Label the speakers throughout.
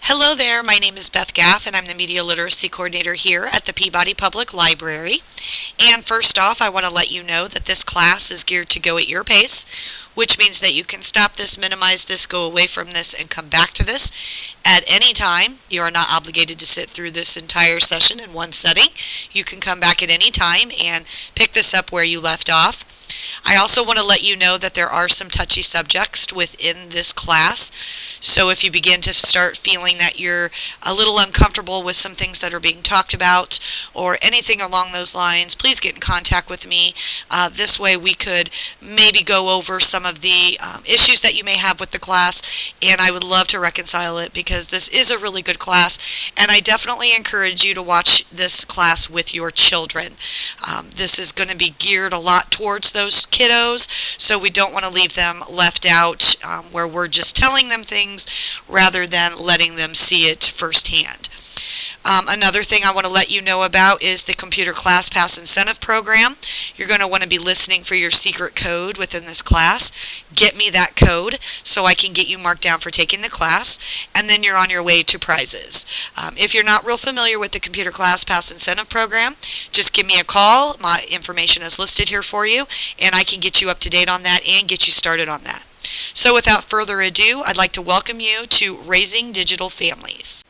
Speaker 1: Hello there, my name is Beth Gaff and I'm the Media Literacy Coordinator here at the Peabody Public Library. And first off, I want to let you know that this class is geared to go at your pace, which means that you can stop this, minimize this, go away from this, and come back to this at any time. You are not obligated to sit through this entire session in one setting. You can come back at any time and pick this up where you left off. I also want to let you know that there are some touchy subjects within this class. So if you begin to start feeling that you're a little uncomfortable with some things that are being talked about or anything along those lines, please get in contact with me. This way we could maybe go over some of the issues that you may have with the class, and I would love to reconcile it because this is a really good class, and I definitely encourage you to watch this class with your children. This is going to be geared a lot towards those kiddos, so we don't want to leave them left out where we're just telling them things rather than letting them see it firsthand. Another thing I want to let you know about is the Computer ClassPass Incentive Program. You're going to want to be listening for your secret code within this class. Get me that code so I can get you marked down for taking the class, and then you're on your way to prizes. If you're not real familiar with the Computer ClassPass Incentive Program, just give me a call. My information is listed here for you, and I can get you up to date on that and get you started on that. So without further ado, I'd like to welcome you to Raising Digital Families.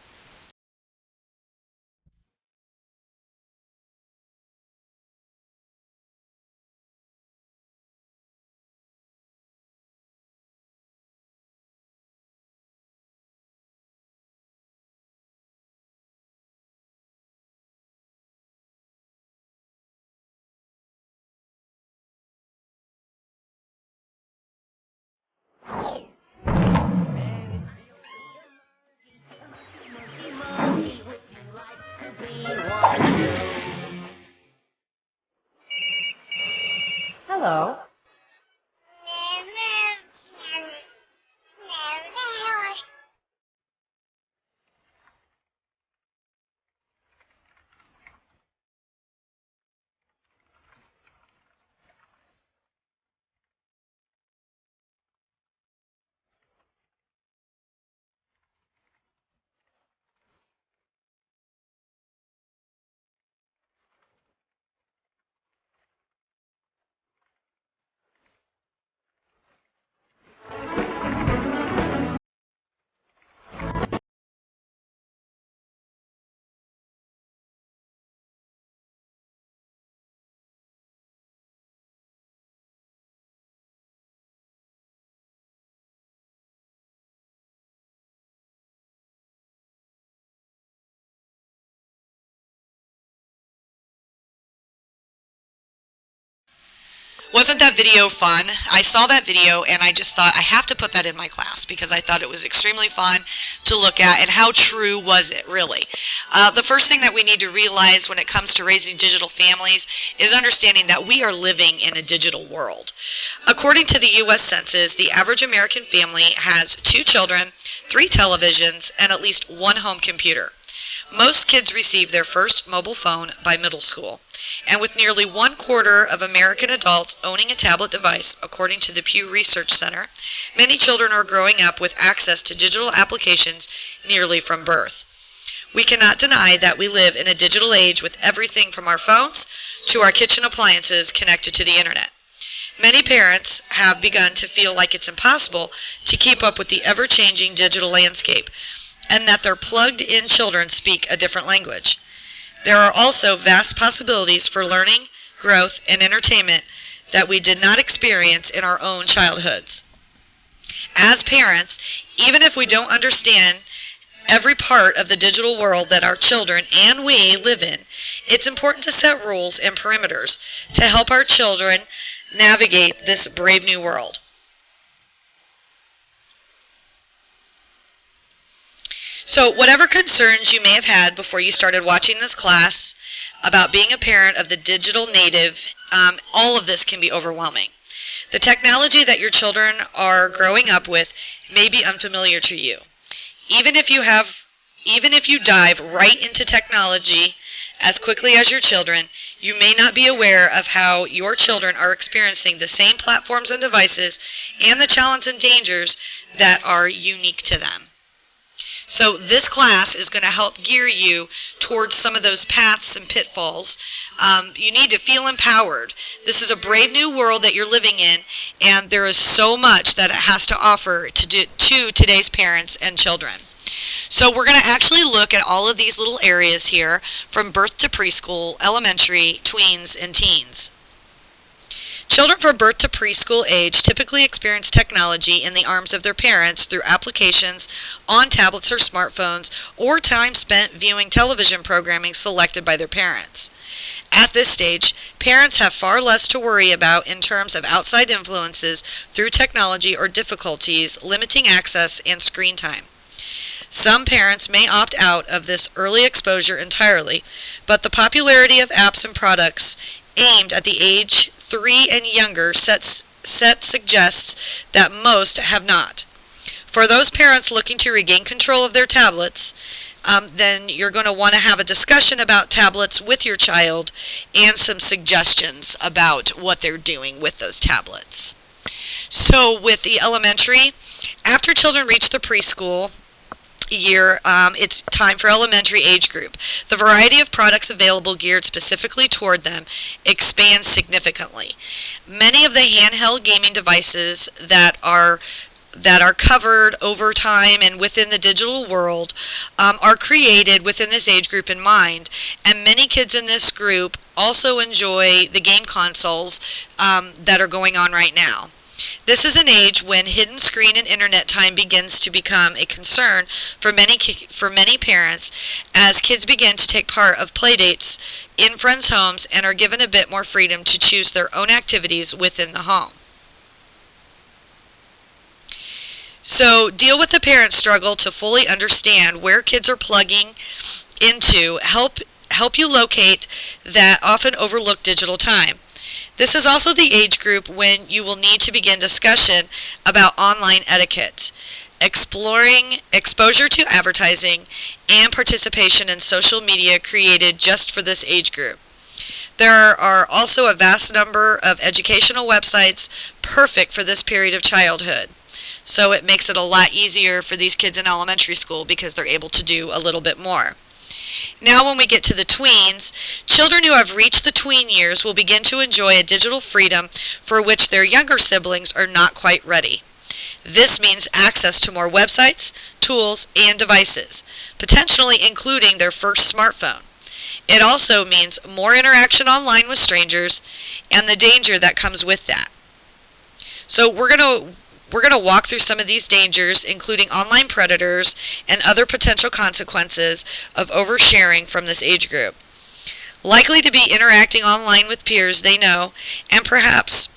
Speaker 2: Hello.
Speaker 1: Wasn't that video fun? I saw that video and I just thought I have to put that in my class because I thought it was extremely fun to look at, and how true was it really? The first thing that we need to realize when it comes to raising digital families is understanding that we are living in a digital world. According to the U.S. Census, the average American family has 2 children, 3 televisions, and at least 1 home computer. Most kids receive their first mobile phone by middle school, and with nearly 1/4 of American adults owning a tablet device, according to the Pew Research Center, many children are growing up with access to digital applications nearly from birth. We cannot deny that we live in a digital age with everything from our phones to our kitchen appliances connected to the internet. Many parents have begun to feel like it's impossible to keep up with the ever-changing digital landscape, and that their plugged-in children speak a different language. There are also vast possibilities for learning, growth, and entertainment that we did not experience in our own childhoods. As parents, even if we don't understand every part of the digital world that our children and we live in, it's important to set rules and perimeters to help our children navigate this brave new world. So whatever concerns you may have had before you started watching this class about being a parent of the digital native, all of this can be overwhelming. The technology that your children are growing up with may be unfamiliar to you. Even if you dive right into technology as quickly as your children, you may not be aware of how your children are experiencing the same platforms and devices and the challenges and dangers that are unique to them. So this class is going to help gear you towards some of those paths and pitfalls. You need to feel empowered. This is a brave new world that you're living in, and there is so much that it has to offer to today's parents and children. So we're going to actually look at all of these little areas here, from birth to preschool, elementary, tweens, and teens. Children from birth to preschool age typically experience technology in the arms of their parents through applications on tablets or smartphones, or time spent viewing television programming selected by their parents. At this stage, parents have far less to worry about in terms of outside influences through technology or difficulties limiting access and screen time. Some parents may opt out of this early exposure entirely, but the popularity of apps and products aimed at the age 3 and younger suggests that most have not. For those parents looking to regain control of their tablets, then you're going to want to have a discussion about tablets with your child and some suggestions about what they're doing with those tablets. So with the elementary, after children reach the preschool year, it's time for elementary age group. The variety of products available geared specifically toward them expands significantly. Many of the handheld gaming devices that are covered over time and within the digital world are created within this age group in mind, and many kids in this group also enjoy the game consoles that are going on right now. This is an age when hidden screen and internet time begins to become a concern for many parents, as kids begin to take part of playdates in friends' homes and are given a bit more freedom to choose their own activities within the home. So deal with the parent struggle to fully understand where kids are plugging into, help you locate that often overlooked digital time. This is also the age group when you will need to begin discussion about online etiquette, exploring exposure to advertising, and participation in social media created just for this age group. There are also a vast number of educational websites perfect for this period of childhood. So it makes it a lot easier for these kids in elementary school because they're able to do a little bit more. Now when we get to the tweens, children who have reached the tween years will begin to enjoy a digital freedom for which their younger siblings are not quite ready. This means access to more websites, tools, and devices, potentially including their first smartphone. It also means more interaction online with strangers and the danger that comes with that. So we're going to walk through some of these dangers, including online predators and other potential consequences of oversharing from this age group. Likely to be interacting online with peers they know, and perhaps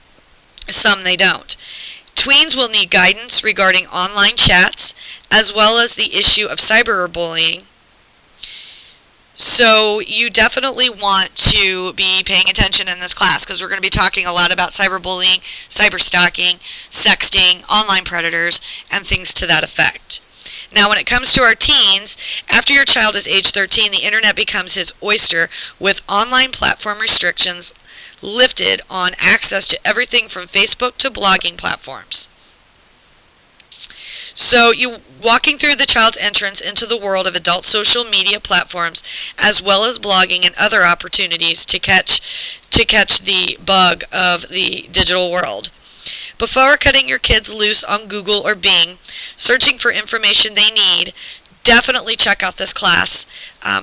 Speaker 1: some they don't. Tweens will need guidance regarding online chats, as well as the issue of cyberbullying. So you definitely want to be paying attention in this class, because we're going to be talking a lot about cyberbullying, cyberstalking, sexting, online predators, and things to that effect. Now when it comes to our teens, after your child is age 13, the internet becomes his oyster, with online platform restrictions lifted on access to everything from Facebook to blogging platforms. So you walking through the child's entrance into the world of adult social media platforms, as well as blogging and other opportunities to catch the bug of the digital world. Before cutting your kids loose on Google or Bing, searching for information they need, definitely check out this class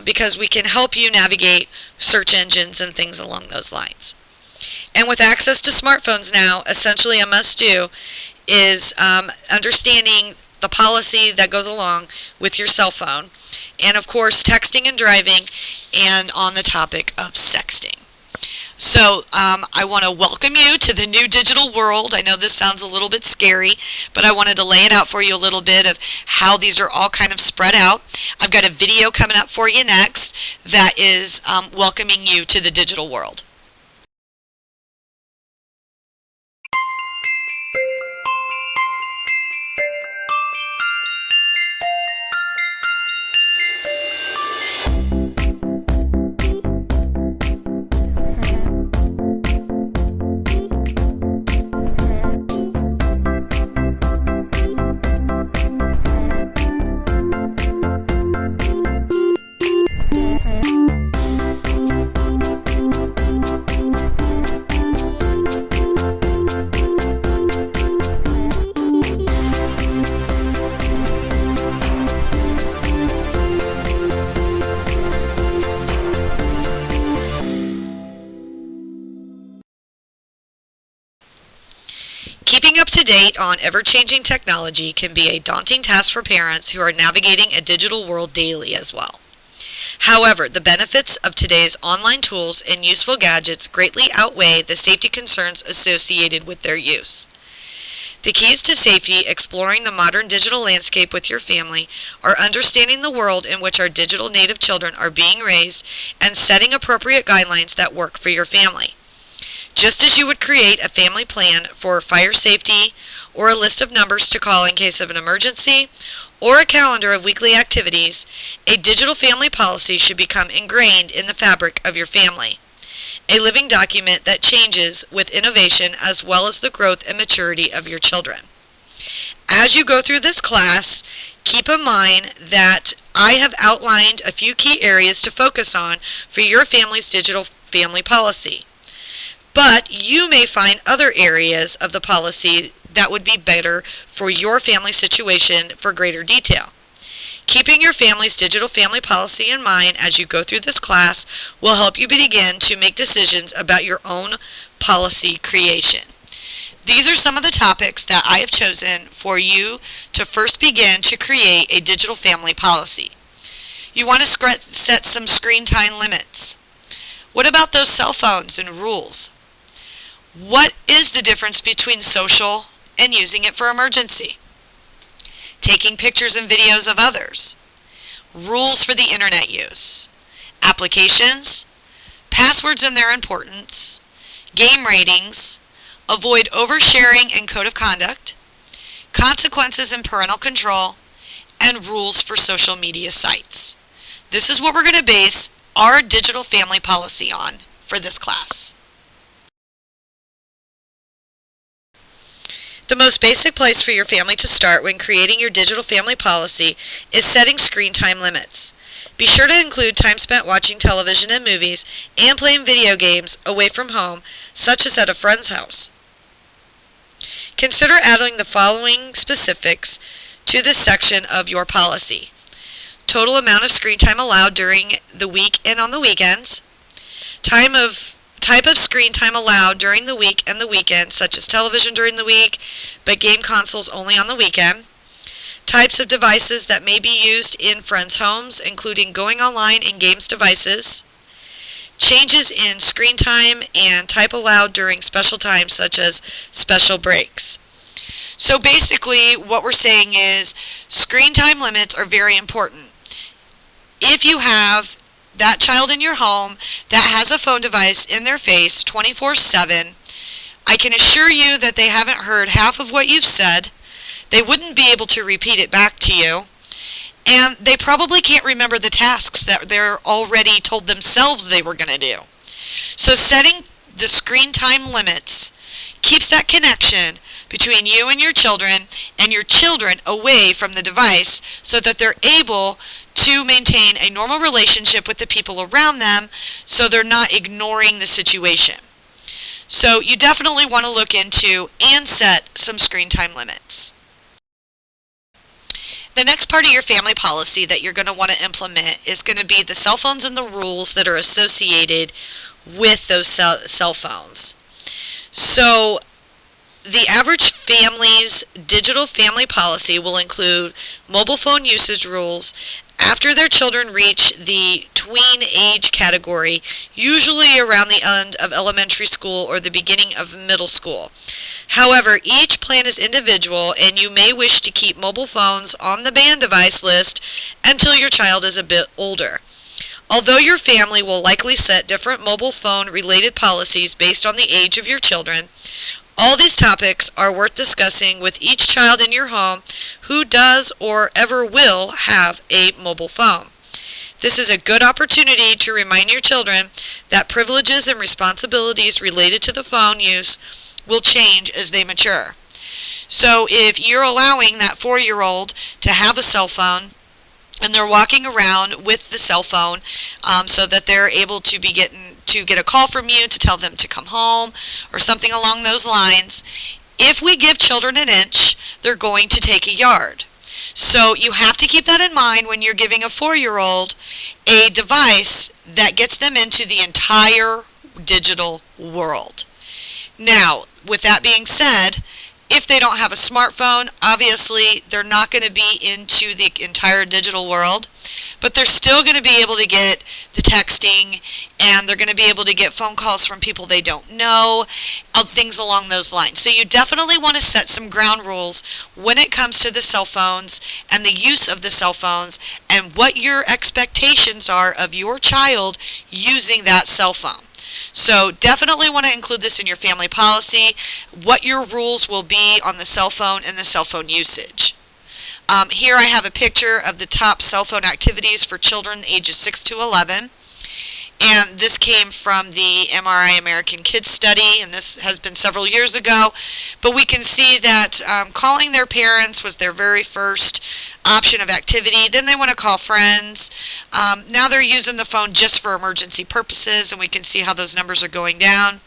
Speaker 1: because we can help you navigate search engines and things along those lines. And with access to smartphones now, essentially a must-do is understanding the policy that goes along with your cell phone, and of course texting and driving, and on the topic of sexting. So I want to welcome you to the new digital world. I know this sounds a little bit scary, but I wanted to lay it out for you a little bit of how these are all kind of spread out. I've got a video coming up for you next that is welcoming you to the digital world. light on ever-changing technology can be a daunting task for parents who are navigating a digital world daily as well. However, the benefits of today's online tools and useful gadgets greatly outweigh the safety concerns associated with their use. The keys to safety exploring the modern digital landscape with your family are understanding the world in which our digital native children are being raised and setting appropriate guidelines that work for your family. Just as you would create a family plan for fire safety or a list of numbers to call in case of an emergency or a calendar of weekly activities, a digital family policy should become ingrained in the fabric of your family. A living document that changes with innovation as well as the growth and maturity of your children. As you go through this class, keep in mind that I have outlined a few key areas to focus on for your family's digital family policy. But you may find other areas of the policy that would be better for your family situation for greater detail. Keeping your family's digital family policy in mind as you go through this class will help you begin to make decisions about your own policy creation. These are some of the topics that I have chosen for you to first begin to create a digital family policy. You want to set some screen time limits. What about those cell phones and rules? What is the difference between social and using it for emergency? Taking pictures and videos of others. Rules for the internet use. Applications. Passwords and their importance. Game ratings. Avoid oversharing and code of conduct. Consequences and parental control. And rules for social media sites. This is what we're going to base our digital family policy on for this class. The most basic place for your family to start when creating your digital family policy is setting screen time limits. Be sure to include time spent watching television and movies and playing video games away from home, such as at a friend's house. Consider adding the following specifics to this section of your policy. Total amount of screen time allowed during the week and on the weekends. Type of screen time allowed during the week and the weekend, such as television during the week, but game consoles only on the weekend. Types of devices that may be used in friends' homes, including going online and games devices. Changes in screen time and type allowed during special times, such as special breaks. So basically, what we're saying is screen time limits are very important. If you have that child in your home that has a phone device in their face 24/7, I can assure you that they haven't heard half of what you've said. They wouldn't be able to repeat it back to you. And they probably can't remember the tasks that they're already told themselves they were going to do. So setting the screen time limits keeps that connection between you and your children away from the device so that they're able to maintain a normal relationship with the people around them so they're not ignoring the situation. So you definitely want to look into and set some screen time limits. The next part of your family policy that you're going to want to implement is going to be the cell phones and the rules that are associated with those cell phones. So the average family's digital family policy will include mobile phone usage rules after their children reach the tween age category, usually around the end of elementary school or the beginning of middle school. However, each plan is individual and you may wish to keep mobile phones on the banned device list until your child is a bit older. Although your family will likely set different mobile phone related policies based on the age of your children, all these topics are worth discussing with each child in your home who does or ever will have a mobile phone. This is a good opportunity to remind your children that privileges and responsibilities related to the phone use will change as they mature. So if you're allowing that 4-year-old to have a cell phone and they're walking around with the cell phone so that they're able to get a call from you to tell them to come home or something along those lines, if we give children an inch, they're going to take a yard. So you have to keep that in mind when you're giving a 4-year-old a device that gets them into the entire digital world. Now, with that being said, If they don't have a smartphone, obviously they're not going to be into the entire digital world, but they're still going to be able to get the texting, and they're going to be able to get phone calls from people they don't know, things along those lines. So you definitely want to set some ground rules when it comes to the cell phones and the use of the cell phones and what your expectations are of your child using that cell phone. So definitely want to include this in your family policy, what your rules will be on the cell phone and the cell phone usage. Here I have a picture of the top cell phone activities for children ages 6 to 11. And this came from the MRI American Kids Study, and this has been several years ago. But we can see that calling their parents was their very first option of activity. Then they want to call friends. Now they're using the phone just for emergency purposes, and we can see how those numbers are going down.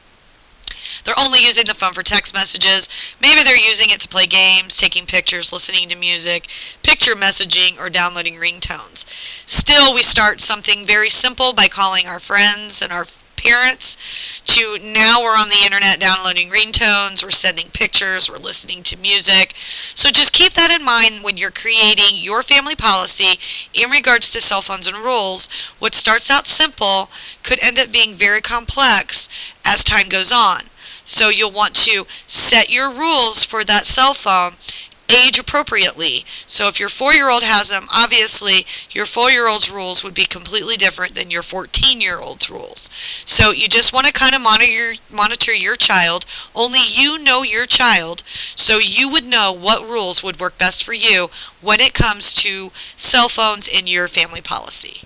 Speaker 1: They're only using the phone for text messages. Maybe they're using it to play games, taking pictures, listening to music, picture messaging, or downloading ringtones. Still, we start something very simple by calling our friends and our parents to now we're on the internet downloading ringtones, we're sending pictures, we're listening to music. So just keep that in mind when you're creating your family policy in regards to cell phones and rules. What starts out simple could end up being very complex as time goes on. So you'll want to set your rules for that cell phone age appropriately. So if your 4-year-old has them, obviously your 4-year-old's rules would be completely different than your 14-year-old's rules. So you just want to kind of monitor your child. Only you know your child, so you would know what rules would work best for you when it comes to cell phones in your family policy.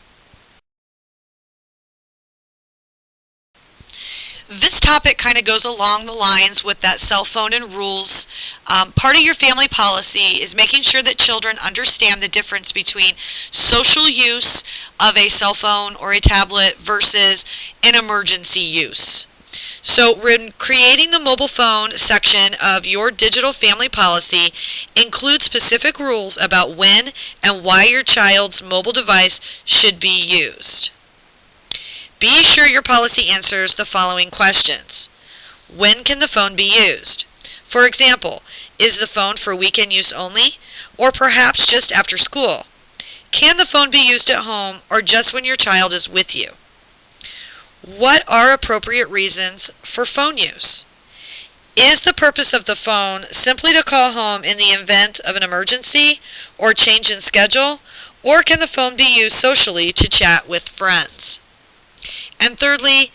Speaker 1: This topic kind of goes along the lines with that cell phone and rules. Part of your family policy is making sure that children understand the difference between social use of a cell phone or a tablet versus an emergency use. So when creating the mobile phone section of your digital family policy, include specific rules about when and why your child's mobile device should be used. Be sure your policy answers the following questions. When can the phone be used? For example, is the phone for weekend use only, or perhaps just after school? Can the phone be used at home or just when your child is with you? What are appropriate reasons for phone use? Is the purpose of the phone simply to call home in the event of an emergency or change in schedule, or can the phone be used socially to chat with friends? And thirdly,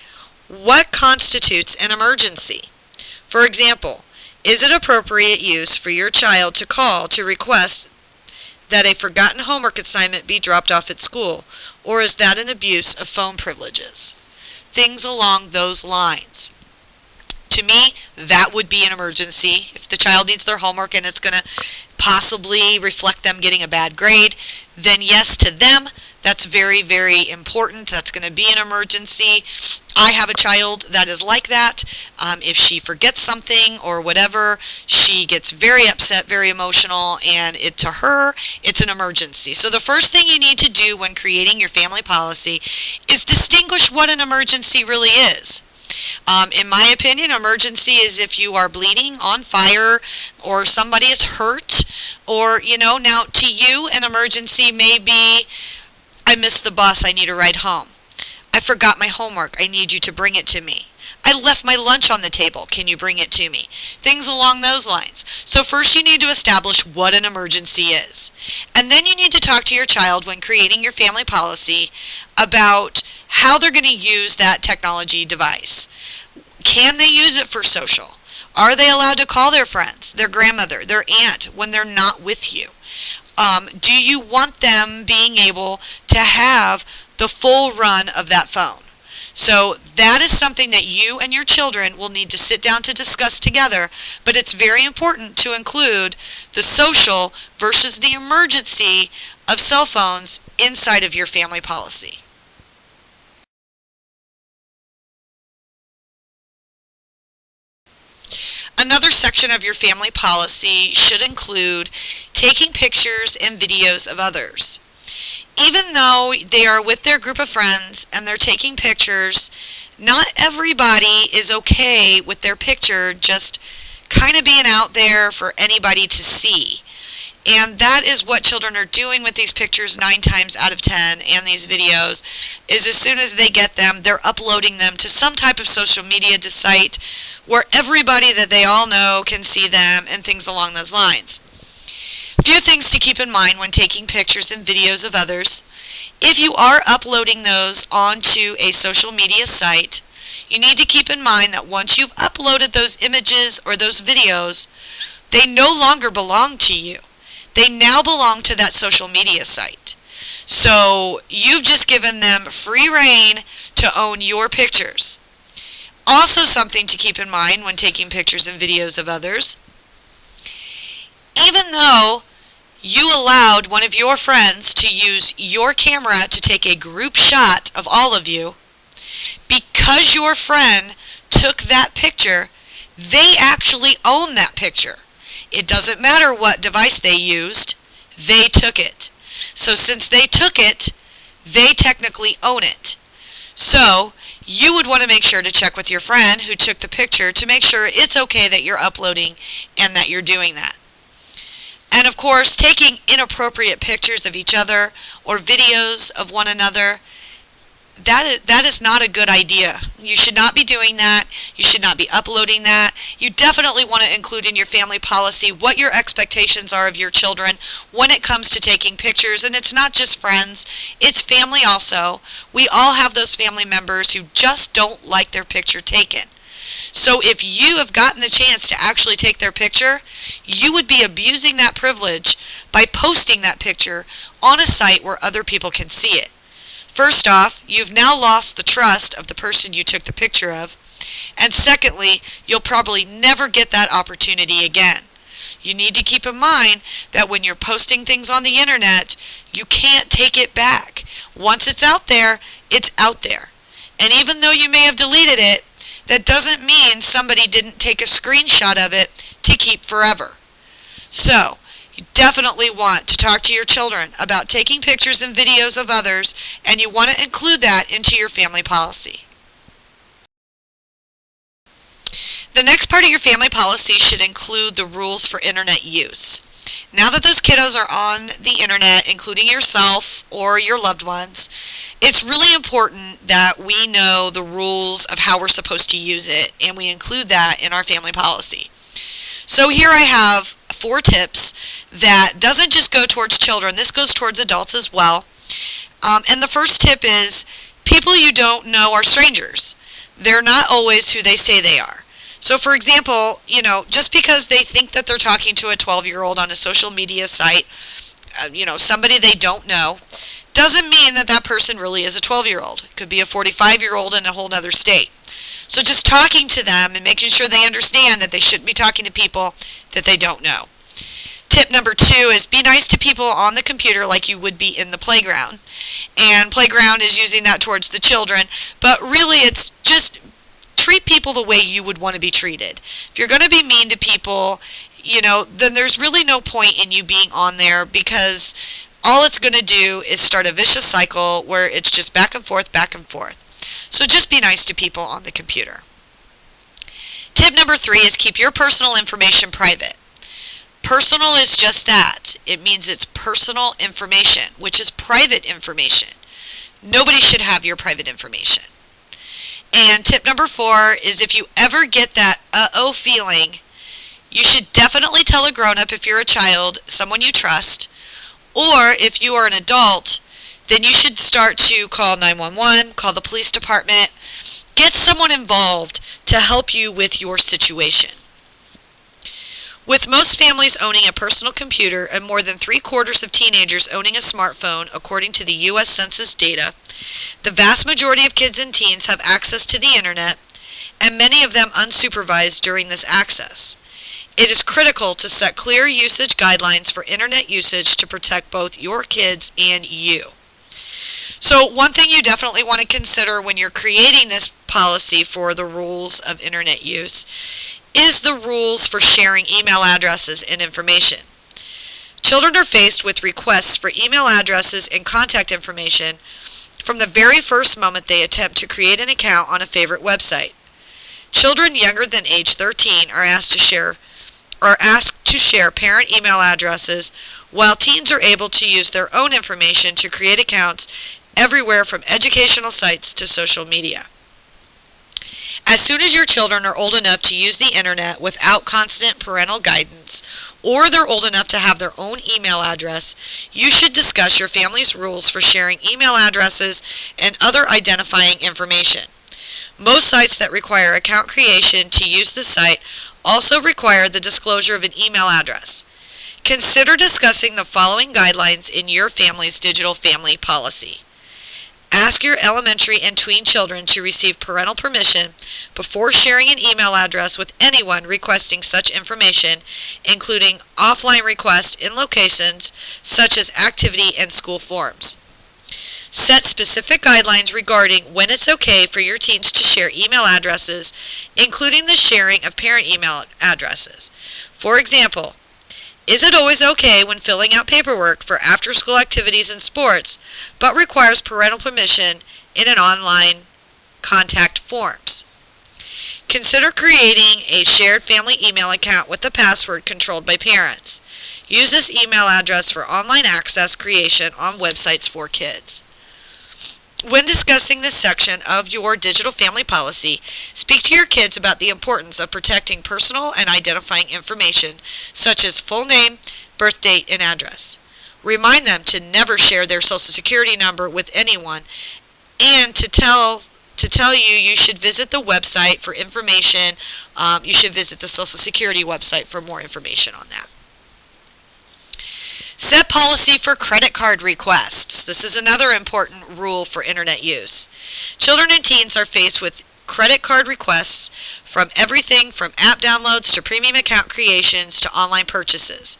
Speaker 1: what constitutes an emergency? For example, is it appropriate use for your child to call to request that a forgotten homework assignment be dropped off at school, or is that an abuse of phone privileges? Things along those lines. To me, that would be an emergency. If the child needs their homework and it's going to possibly reflect them getting a bad grade, then yes, to them, that's very, very important. That's going to be an emergency. I have a child that is like that. If she forgets something or whatever, she gets very upset, very emotional, and to her, it's an emergency. So the first thing you need to do when creating your family policy is distinguish what an emergency really is. In my opinion, emergency is if you are bleeding, on fire, or somebody is hurt, or, now to you, an emergency may be, I missed the bus, I need a ride home. I forgot my homework, I need you to bring it to me. I left my lunch on the table, can you bring it to me? Things along those lines. So first you need to establish what an emergency is. And then you need to talk to your child when creating your family policy about how they're going to use that technology device. Can they use it for social? Are they allowed to call their friends, their grandmother, their aunt when they're not with you? Do you want them being able to have the full run of that phone? So that is something that you and your children will need to sit down to discuss together, but it's very important to include the social versus the emergency of cell phones inside of your family policy. Another section of your family policy should include taking pictures and videos of others. Even though they are with their group of friends and they're taking pictures, not everybody is okay with their picture just kind of being out there for anybody to see. And that is what children are doing with these pictures 9 times out of 10 and these videos, is as soon as they get them, they're uploading them to some type of social media site where everybody that they all know can see them and things along those lines. A few things to keep in mind when taking pictures and videos of others. If you are uploading those onto a social media site, you need to keep in mind that once you've uploaded those images or those videos, they no longer belong to you. They now belong to that social media site. So you've just given them free rein to own your pictures. Also, something to keep in mind when taking pictures and videos of others, even though you allowed one of your friends to use your camera to take a group shot of all of you, because your friend took that picture, they actually own that picture. It doesn't matter what device they used, they took it. So since they took it, they technically own it. So you would want to make sure to check with your friend who took the picture to make sure it's okay that you're uploading and that you're doing that. And of course, taking inappropriate pictures of each other or videos of one another, that is not a good idea. You should not be doing that. You should not be uploading that. You definitely want to include in your family policy what your expectations are of your children when it comes to taking pictures. And it's not just friends, it's family also. We all have those family members who just don't like their picture taken. So if you have gotten the chance to actually take their picture, you would be abusing that privilege by posting that picture on a site where other people can see it. First off, you've now lost the trust of the person you took the picture of. And secondly, you'll probably never get that opportunity again. You need to keep in mind that when you're posting things on the internet, you can't take it back. Once it's out there, it's out there. And even though you may have deleted it, that doesn't mean somebody didn't take a screenshot of it to keep forever. So, you definitely want to talk to your children about taking pictures and videos of others, and you want to include that into your family policy. The next part of your family policy should include the rules for internet use. Now that those kiddos are on the internet, including yourself or your loved ones, it's really important that we know the rules of how we're supposed to use it, and we include that in our family policy. So here I have 4 tips that doesn't just go towards children. This goes towards adults as well. And the first tip is, people you don't know are strangers. They're not always who they say they are. So for example, just because they think that they're talking to a 12-year-old on a social media site, somebody they don't know, doesn't mean that that person really is a 12-year-old. It could be a 45-year-old in a whole other state. So just talking to them and making sure they understand that they shouldn't be talking to people that they don't know. Tip number 2 is be nice to people on the computer like you would be in the playground. And playground is using that towards the children, but really it's just treat people the way you would want to be treated. If you're going to be mean to people, then there's really no point in you being on there, because all it's going to do is start a vicious cycle where it's just back and forth, back and forth. So just be nice to people on the computer. Tip number 3 is keep your personal information private. Personal is just that. It means it's personal information, which is private information. Nobody should have your private information. And tip number 4 is, if you ever get that uh-oh feeling, you should definitely tell a grown-up if you're a child, someone you trust, or if you are an adult, then you should start to call 911, call the police department, get someone involved to help you with your situation. With most families owning a personal computer and more than 3/4 of teenagers owning a smartphone, according to the U.S. Census data, the vast majority of kids and teens have access to the internet, and many of them unsupervised during this access. It is critical to set clear usage guidelines for internet usage to protect both your kids and you. So one thing you definitely want to consider when you're creating this policy for the rules of internet use is the rules for sharing email addresses and information. Children are faced with requests for email addresses and contact information from the very first moment they attempt to create an account on a favorite website. Children younger than age 13 are asked to share parent email addresses, while teens are able to use their own information to create accounts everywhere from educational sites to social media. As soon as your children are old enough to use the internet without constant parental guidance, or they're old enough to have their own email address, you should discuss your family's rules for sharing email addresses and other identifying information. Most sites that require account creation to use the site also require the disclosure of an email address. Consider discussing the following guidelines in your family's digital family policy. Ask your elementary and tween children to receive parental permission before sharing an email address with anyone requesting such information, including offline requests in locations such as activity and school forums. Set specific guidelines regarding when it's okay for your teens to share email addresses, including the sharing of parent email addresses. For example, is it always okay when filling out paperwork for after-school activities and sports, but requires parental permission in an online contact forms? Consider creating a shared family email account with a password controlled by parents. Use this email address for online access creation on websites for kids. When discussing this section of your digital family policy, speak to your kids about the importance of protecting personal and identifying information such as full name, birth date, and address. Remind them to never share their social security number with anyone, and to tell you should visit the website for information. You should visit the Social Security website for more information on that. Set policy for credit card requests. This is another important rule for internet use. Children and teens are faced with credit card requests from everything from app downloads to premium account creations to online purchases.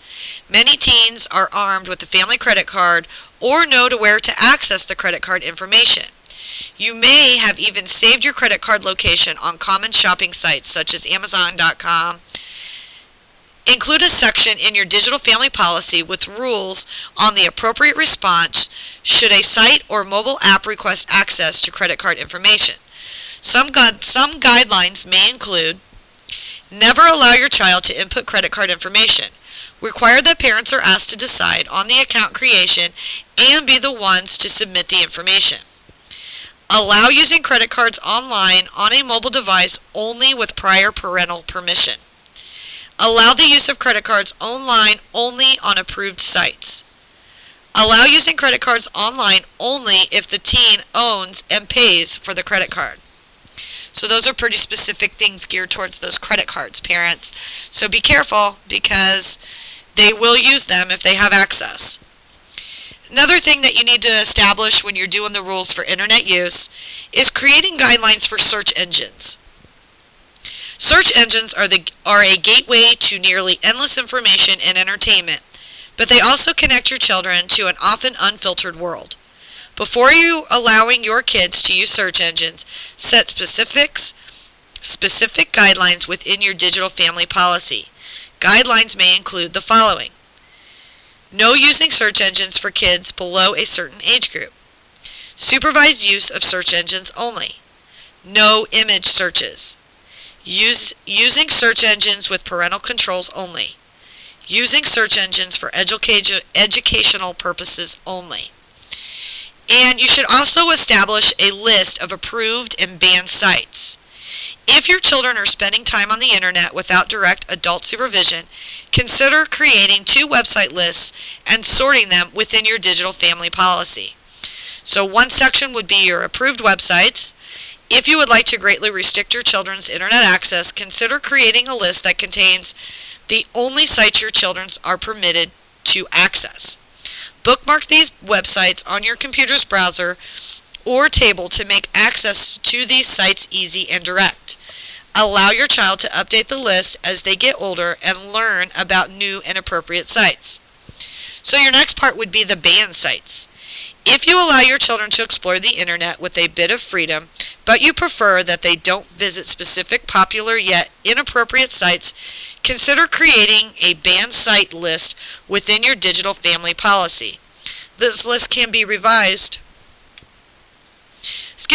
Speaker 1: Many teens are armed with a family credit card or know to where to access the credit card information. You may have even saved your credit card location on common shopping sites such as Amazon.com. Include a section in your digital family policy with rules on the appropriate response should a site or mobile app request access to credit card information. Some guidelines may include: never allow your child to input credit card information. Require that parents are asked to decide on the account creation and be the ones to submit the information. Allow using credit cards online on a mobile device only with prior parental permission. Allow the use of credit cards online only on approved sites. Allow using credit cards online only if the teen owns and pays for the credit card. So those are pretty specific things geared towards those credit cards, parents. So be careful because they will use them if they have access. Another thing that you need to establish when you're doing the rules for internet use is creating guidelines for search engines. Search engines are a gateway to nearly endless information and entertainment, but they also connect your children to an often unfiltered world. Before you allowing your kids to use search engines, set specific guidelines within your digital family policy. Guidelines may include the following: no using search engines for kids below a certain age group. Supervised use of search engines only. No image searches. Using search engines with parental controls only. Using search engines for educational purposes only. And you should also establish a list of approved and banned sites. If your children are spending time on the internet without direct adult supervision, consider creating 2 website lists and sorting them within your digital family policy. So one section would be your approved websites. If you would like to greatly restrict your children's internet access, consider creating a list that contains the only sites your children are permitted to access. Bookmark these websites on your computer's browser or table to make access to these sites easy and direct. Allow your child to update the list as they get older and learn about new and appropriate sites. So your next part would be the banned sites. If you allow your children to explore the internet with a bit of freedom, but you prefer that they don't visit specific popular yet inappropriate sites, consider creating a banned site list within your digital family policy. This list can be revised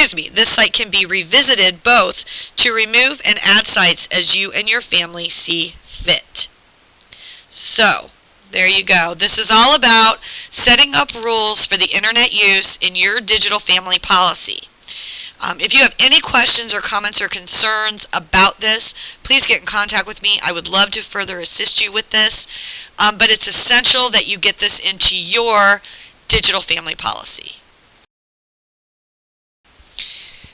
Speaker 1: this site can be revisited both to remove and add sites as you and your family see fit. So, there you go. This is all about setting up rules for the internet use in your digital family policy. If you have any questions or comments or concerns about this, please get in contact with me. I would love to further assist you with this, but it's essential that you get this into your digital family policy.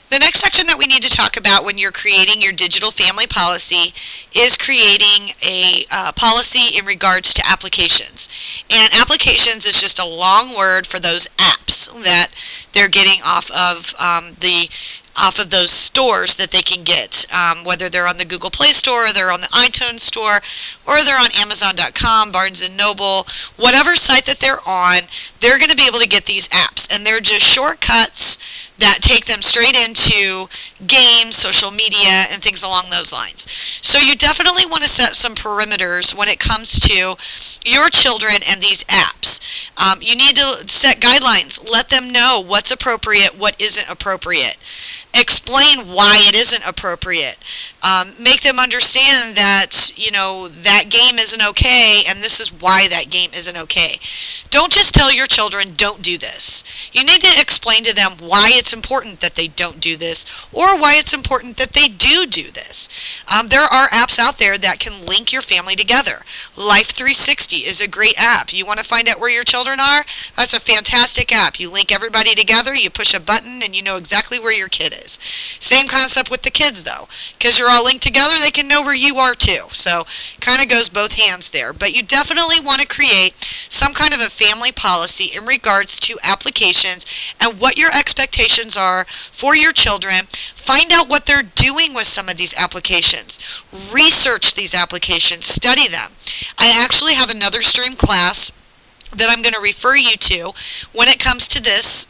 Speaker 1: The next section that we need to talk about when you're creating your digital family policy is creating a policy in regards to applications. And applications is just a long word for those apps that they're getting off of those stores that they can get, whether they're on the Google Play Store, or they're on the iTunes Store, or they're on Amazon.com, Barnes & Noble, whatever site that they're on, they're going to be able to get these apps. And they're just shortcuts that take them straight into games, social media, and things along those lines. So you definitely want to set some perimeters when it comes to your children and these apps. You need to set guidelines. Let them know what's appropriate, what isn't appropriate. Explain why it isn't appropriate. Make them understand that, that game isn't okay, and this is why that game isn't okay. Don't just tell your children, don't do this. You need to explain to them why it's important that they don't do this, or why it's important that they do this. There are apps out there that can link your family together. Life 360 is a great app. You want to find out where your children are? That's a fantastic app. You link everybody together, you push a button, and you know exactly where your kid is. Same concept with the kids, though. Because you're all linked together, they can know where you are, too. So, kind of goes both hands there. But you definitely want to create some kind of a family policy in regards to applications and what your expectations are for your children. Find out what they're doing with some of these applications. Research these applications. Study them. I actually have another stream class that I'm going to refer you to when it comes to this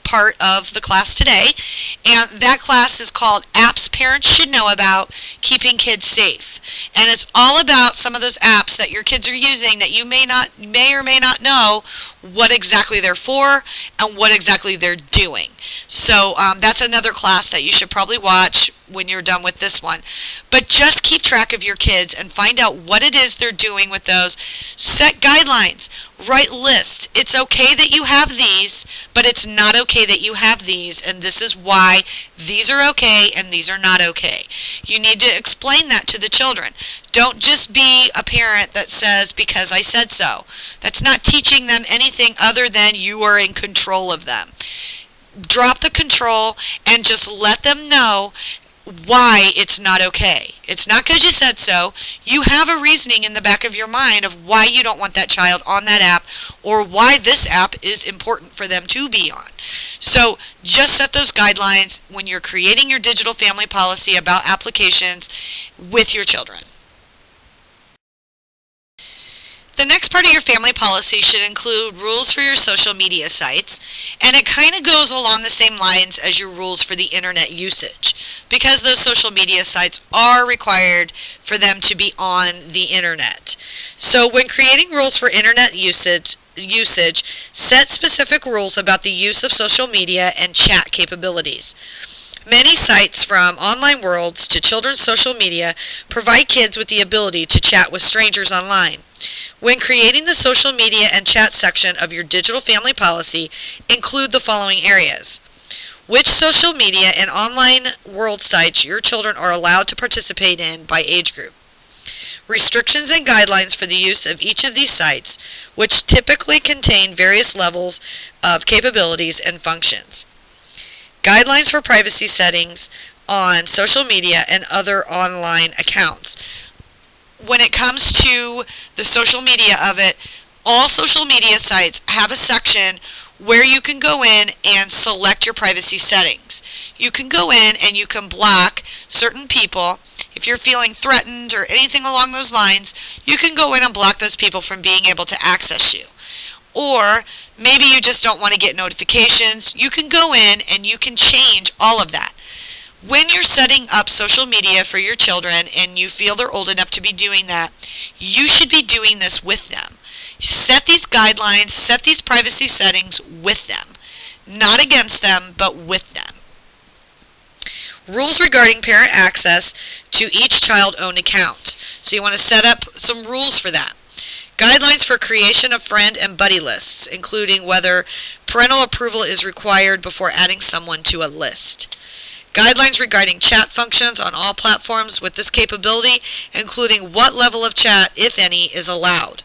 Speaker 1: part of the class today. And that class is called Apps Parents Should Know About Keeping Kids Safe. And it's all about some of those apps that your kids are using that you may or may not know what exactly they're for and what exactly they're doing. So that's another class that you should probably watch when you're done with this one. But just keep track of your kids and find out what it is they're doing with those. Set guidelines. Write lists. It's okay that you have these, but it's not okay that you have these, and this is why these are okay and these are not okay. You need to explain that to the children. Don't just be a parent that says, because I said so. That's not teaching them anything other than you are in control of them. Drop the control and just let them know why it's not okay. It's not because you said so. You have a reasoning in the back of your mind of why you don't want that child on that app or why this app is important for them to be on. So just set those guidelines when you're creating your digital family policy about applications with your children. The next part of your family policy should include rules for your social media sites, and it kind of goes along the same lines as your rules for the internet usage, because those social media sites are required for them to be on the internet. So when creating rules for internet usage, set specific rules about the use of social media and chat capabilities. Many sites, from online worlds to children's social media, provide kids with the ability to chat with strangers online. When creating the social media and chat section of your digital family policy, include the following areas. Which social media and online world sites your children are allowed to participate in by age group. Restrictions and guidelines for the use of each of these sites, which typically contain various levels of capabilities and functions. Guidelines for privacy settings on social media and other online accounts. When it comes to the social media of it, all social media sites have a section where you can go in and select your privacy settings. You can go in and you can block certain people. If you're feeling threatened or anything along those lines, you can go in and block those people from being able to access you. Or maybe you just don't want to get notifications. You can go in and you can change all of that. When you're setting up social media for your children and you feel they're old enough to be doing that, you should be doing this with them. Set these guidelines, set these privacy settings with them. Not against them, but with them. Rules regarding parent access to each child-owned account. So you want to set up some rules for that. Guidelines for creation of friend and buddy lists, including whether parental approval is required before adding someone to a list. Guidelines regarding chat functions on all platforms with this capability, including what level of chat, if any, is allowed.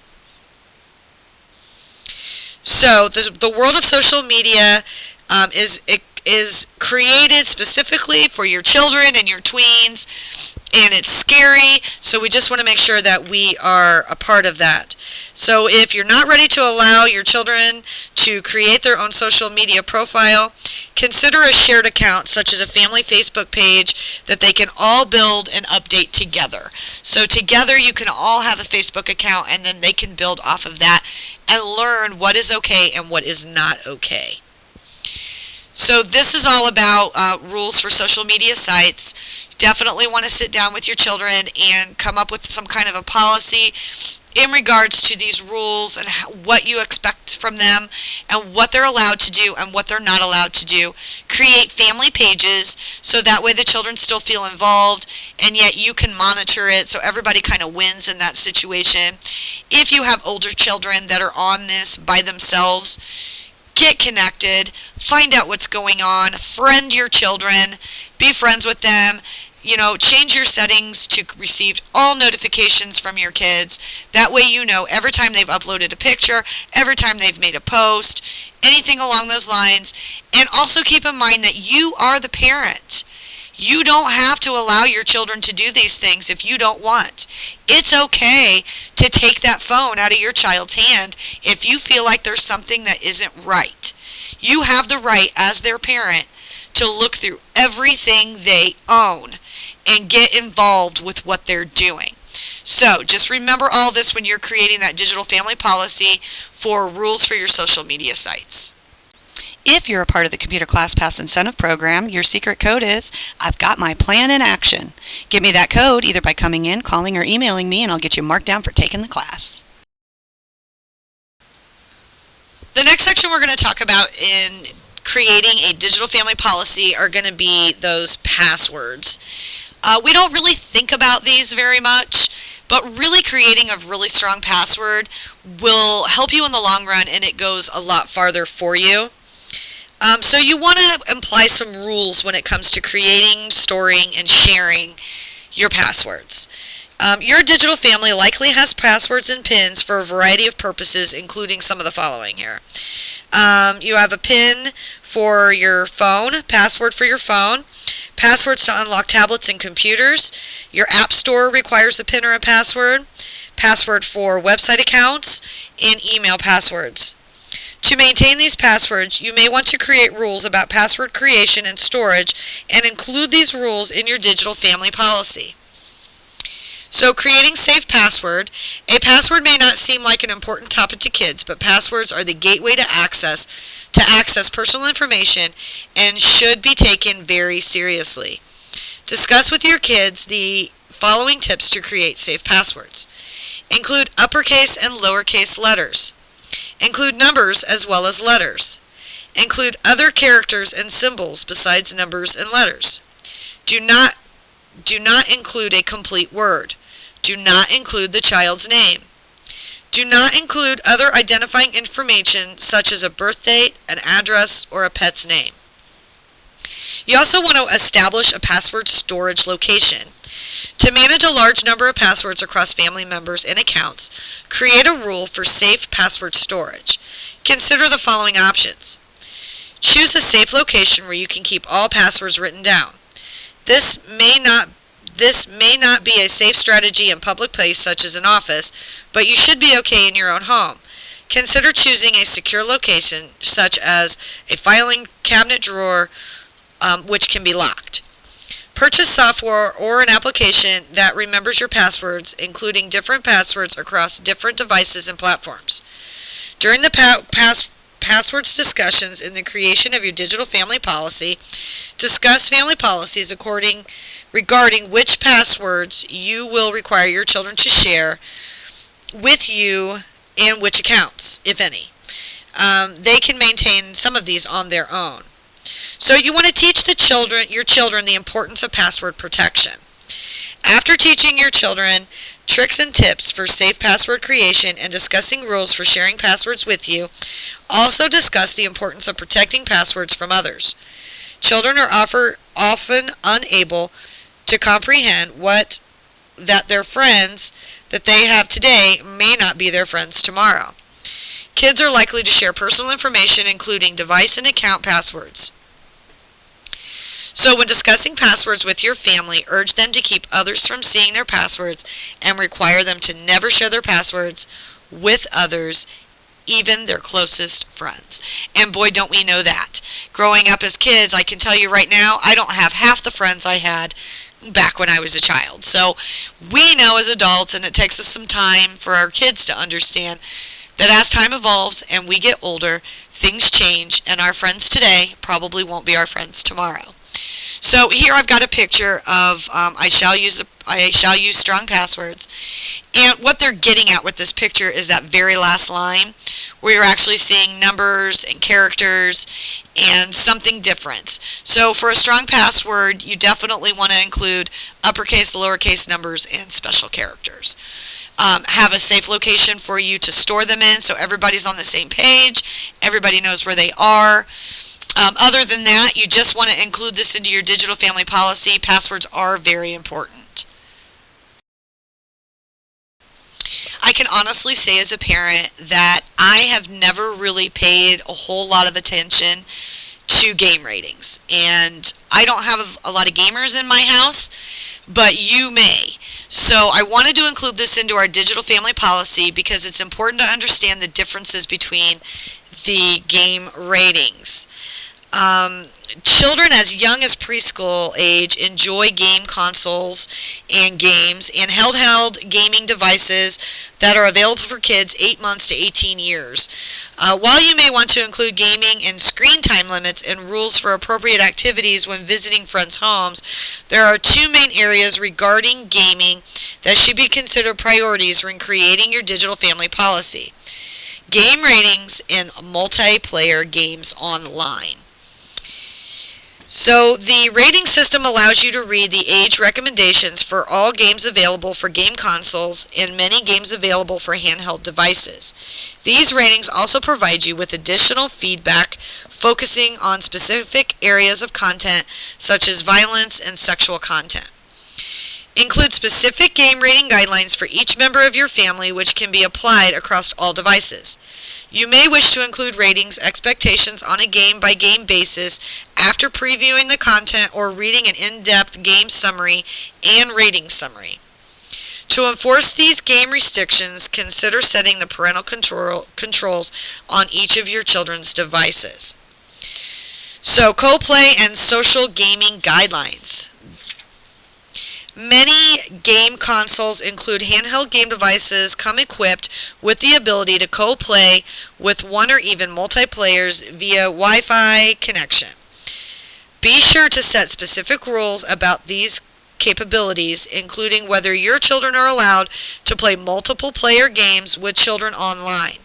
Speaker 1: So the world of social media is created specifically for your children and your tweens, and it's scary, so we just want to make sure that we are a part of that. So if you're not ready to allow your children to create their own social media profile, consider a shared account such as a family Facebook page that they can all build and update together. So together you can all have a Facebook account, and then they can build off of that and learn what is okay and what is not okay. So this is all about rules for social media sites. Definitely want to sit down with your children and come up with some kind of a policy in regards to these rules and what you expect from them and what they're allowed to do and what they're not allowed to do. Create family pages so that way the children still feel involved, and yet you can monitor it so everybody kind of wins in that situation. If you have older children that are on this by themselves, get connected, find out what's going on, friend your children, be friends with them. Change your settings to receive all notifications from your kids. That way you know every time they've uploaded a picture, every time they've made a post, anything along those lines. And also keep in mind that you are the parent. You don't have to allow your children to do these things if you don't want. It's okay to take that phone out of your child's hand if you feel like there's something that isn't right. You have the right as their parent to look through everything they own and get involved with what they're doing. So just remember all this when you're creating that digital family policy for rules for your social media sites. If you're a part of the Computer Class Pass Incentive Program, your secret code is, I've got my plan in action. Give me that code either by coming in, calling, or emailing me, and I'll get you marked down for taking the class. The next section we're going to talk about in creating a digital family policy are going to be those passwords. We don't really think about these very much, but really creating a really strong password will help you in the long run, and it goes a lot farther for you. So you want to imply some rules when it comes to creating, storing, and sharing your passwords. Your digital family likely has passwords and PINs for a variety of purposes, including some of the following here. You have a PIN for your phone, password for your phone, passwords to unlock tablets and computers. Your app store requires a PIN or a password for website accounts, and email passwords. To maintain these passwords, you may want to create rules about password creation and storage and include these rules in your digital family policy. So creating safe password. A password may not seem like an important topic to kids, but passwords are the gateway to access personal information and should be taken very seriously. Discuss with your kids the following tips to create safe passwords. Include uppercase and lowercase letters. Include numbers as well as letters. Include other characters and symbols besides numbers and letters. Do not include a complete word. Do not include the child's name. Do not include other identifying information such as a birth date, an address, or a pet's name. You also want to establish a password storage location. To manage a large number of passwords across family members and accounts, create a rule for safe password storage. Consider the following options. Choose a safe location where you can keep all passwords written down. This may not be a safe strategy in public place such as an office, but you should be okay in your own home. Consider choosing a secure location such as a filing cabinet drawer, which can be locked. Purchase software or an application that remembers your passwords, including different passwords across different devices and platforms. During the passwords discussions in the creation of your digital family policy, discuss family policies regarding which passwords you will require your children to share with you and which accounts, if any. They can maintain some of these on their own. So you want to teach your children the importance of password protection. After teaching your children tricks and tips for safe password creation and discussing rules for sharing passwords with you, also discuss the importance of protecting passwords from others. Children are often unable to comprehend that their friends that they have today may not be their friends tomorrow. Kids are likely to share personal information, including device and account passwords. So when discussing passwords with your family, urge them to keep others from seeing their passwords and require them to never share their passwords with others, even their closest friends. And boy, don't we know that. Growing up as kids, I can tell you right now, I don't have half the friends I had back when I was a child. So we know as adults, and it takes us some time for our kids to understand that as time evolves and we get older, things change, and our friends today probably won't be our friends tomorrow. So here I've got a picture of I shall use strong passwords, and what they're getting at with this picture is that very last line where you're actually seeing numbers and characters and something different. So for a strong password, you definitely want to include uppercase, lowercase numbers, and special characters. Have a safe location for you to store them in so everybody's on the same page, everybody knows where they are. Other than that, you just want to include this into your digital family policy. Passwords are very important. I can honestly say as a parent that I have never really paid a whole lot of attention to game ratings. And I don't have a lot of gamers in my house, but you may. So I wanted to include this into our digital family policy because it's important to understand the differences between the game ratings. Children as young as preschool age enjoy game consoles and games and handheld gaming devices that are available for kids 8 months to 18 years. While you may want to include gaming and screen time limits and rules for appropriate activities when visiting friends' homes, there are two main areas regarding gaming that should be considered priorities when creating your digital family policy: game ratings and multiplayer games online. So the rating system allows you to read the age recommendations for all games available for game consoles and many games available for handheld devices. These ratings also provide you with additional feedback focusing on specific areas of content such as violence and sexual content. Include specific game rating guidelines for each member of your family which can be applied across all devices. You may wish to include ratings expectations on a game-by-game basis after previewing the content or reading an in-depth game summary and rating summary. To enforce these game restrictions, consider setting the parental controls on each of your children's devices. So, co-play and social gaming guidelines. Many game consoles include handheld game devices come equipped with the ability to co-play with one or even multiplayers via Wi-Fi connection. Be sure to set specific rules about these capabilities, including whether your children are allowed to play multiple player games with children online.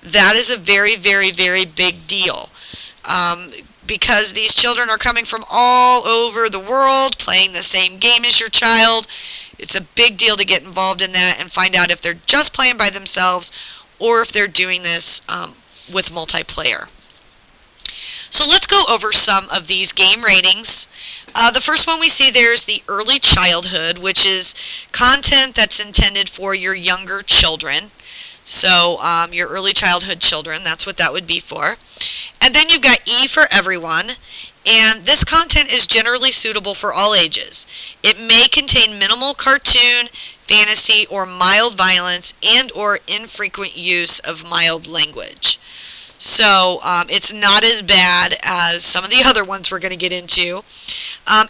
Speaker 1: That is a very, very, very big deal. Because these children are coming from all over the world playing the same game as your child. It's a big deal to get involved in that and find out if they're just playing by themselves or if they're doing this with multiplayer. So let's go over some of these game ratings. The first one we see there is the early childhood, which is content that's intended for your younger children. So your early childhood children, that's what that would be for. And then you've got E for everyone, and this content is generally suitable for all ages. It may contain minimal cartoon, fantasy, or mild violence and or infrequent use of mild language. So it's not as bad as some of the other ones we're going to get into.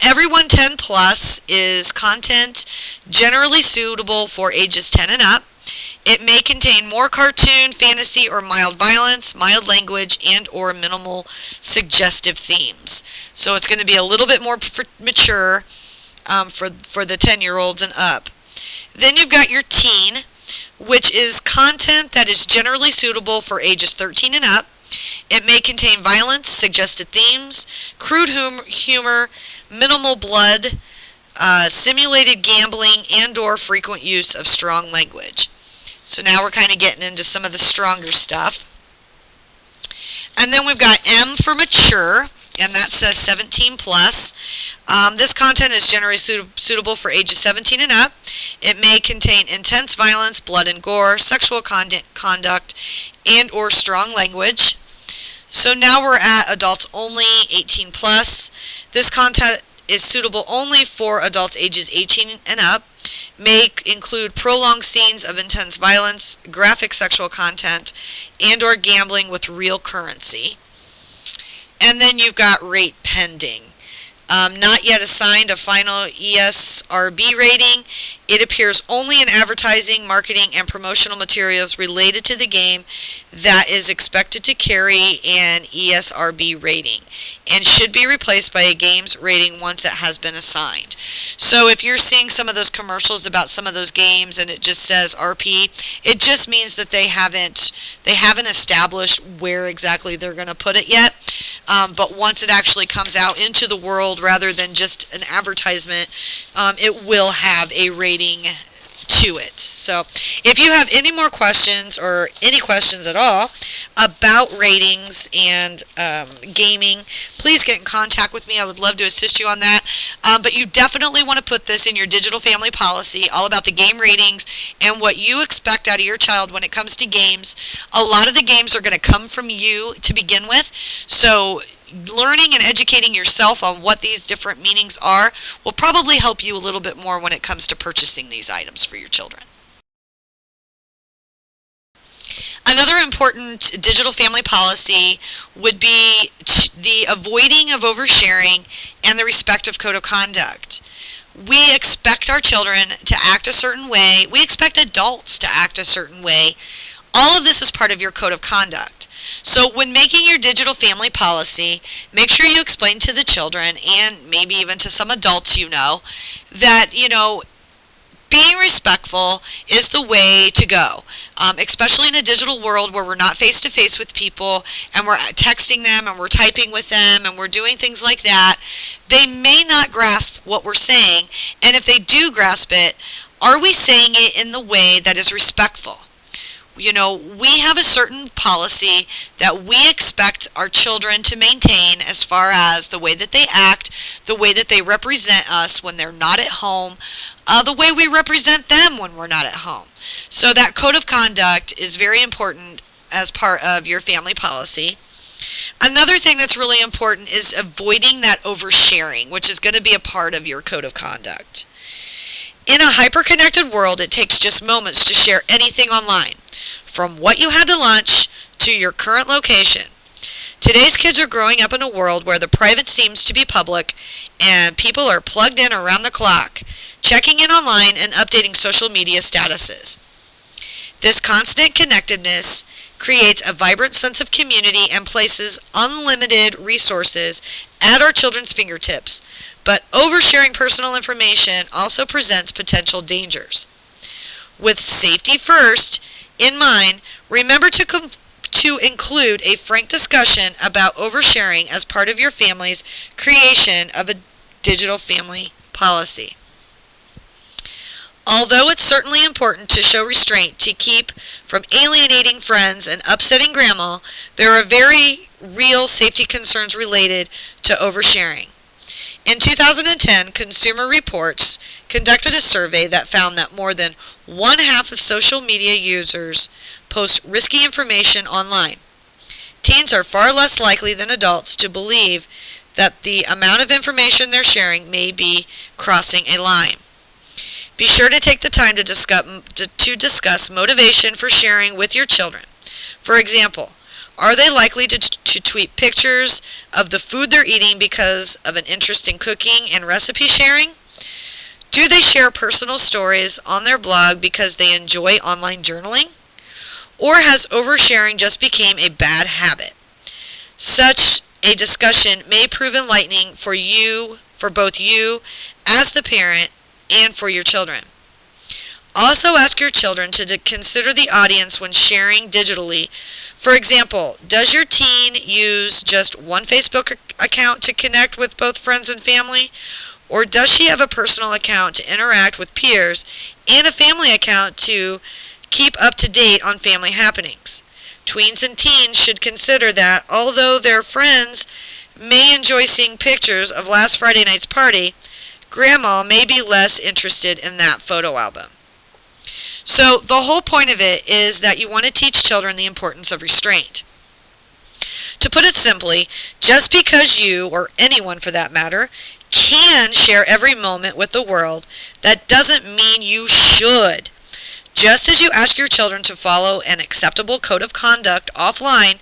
Speaker 1: Everyone 10 plus is content generally suitable for ages 10 and up. It may contain more cartoon, fantasy, or mild violence, mild language, and or minimal suggestive themes. So it's going to be a little bit more mature for the 10-year-olds and up. Then you've got your teen, which is content that is generally suitable for ages 13 and up. It may contain violence, suggested themes, crude humor, minimal blood, simulated gambling, and/or frequent use of strong language. So now we're kind of getting into some of the stronger stuff. And then we've got M for mature, and that says 17 plus. This content is generally suitable for ages 17 and up. It may contain intense violence, blood and gore, sexual conduct, and or strong language. So now we're at adults only, 18 plus. This content is suitable only for adults ages 18 and up. May include prolonged scenes of intense violence, graphic sexual content, and or gambling with real currency. And then you've got rate pending. Not yet assigned a final ESRB rating. It appears only in advertising, marketing, and promotional materials related to the game that is expected to carry an ESRB rating and should be replaced by a game's rating once it has been assigned. So if you're seeing some of those commercials about some of those games and it just says RP, it just means that they haven't established where exactly they're going to put it yet. But once it actually comes out into the world rather than just an advertisement, it will have a rating to it. So if you have any more questions or any questions at all about ratings and gaming, please get in contact with me. I would love to assist you on that. But you definitely want to put this in your digital family policy, all about the game ratings and what you expect out of your child when it comes to games. A lot of the games are going to come from you to begin with. So learning and educating yourself on what these different meanings are will probably help you a little bit more when it comes to purchasing these items for your children. Another important digital family policy would be the avoiding of oversharing and the respect of code of conduct. We expect our children to act a certain way. We expect adults to act a certain way. All of this is part of your code of conduct. So when making your digital family policy, make sure you explain to the children and maybe even to some adults that, being respectful is the way to go, especially in a digital world where we're not face-to-face with people and we're texting them and we're typing with them and we're doing things like that. They may not grasp what we're saying, and if they do grasp it, are we saying it in the way that is respectful? We have a certain policy that we expect our children to maintain as far as the way that they act, the way that they represent us when they're not at home, the way we represent them when we're not at home. So that code of conduct is very important as part of your family policy. Another thing that's really important is avoiding that oversharing, which is going to be a part of your code of conduct. In a hyper-connected world, it takes just moments to share anything online, from what you had to lunch to your current location. Today's kids are growing up in a world where the private seems to be public and people are plugged in around the clock, checking in online and updating social media statuses. This constant connectedness creates a vibrant sense of community and places unlimited resources at our children's fingertips, but oversharing personal information also presents potential dangers. With safety first in mind, remember to include a frank discussion about oversharing as part of your family's creation of a digital family policy. Although it's certainly important to show restraint to keep from alienating friends and upsetting grandma, there are very real safety concerns related to oversharing. In 2010, Consumer Reports conducted a survey that found that more than one-half of social media users post risky information online. Teens are far less likely than adults to believe that the amount of information they're sharing may be crossing a line. Be sure to take the time to discuss motivation for sharing with your children. For example, are they likely to tweet pictures of the food they're eating because of an interest in cooking and recipe sharing? Do they share personal stories on their blog because they enjoy online journaling? Or has oversharing just become a bad habit? Such a discussion may prove enlightening for both you as the parent and for your children. Also ask your children to consider the audience when sharing digitally. For example, does your teen use just one Facebook account to connect with both friends and family? Or does she have a personal account to interact with peers and a family account to keep up to date on family happenings? Tweens and teens should consider that although their friends may enjoy seeing pictures of last Friday night's party, Grandma may be less interested in that photo album. So the whole point of it is that you want to teach children the importance of restraint. To put it simply, just because you, or anyone for that matter, can share every moment with the world, that doesn't mean you should. Just as you ask your children to follow an acceptable code of conduct offline,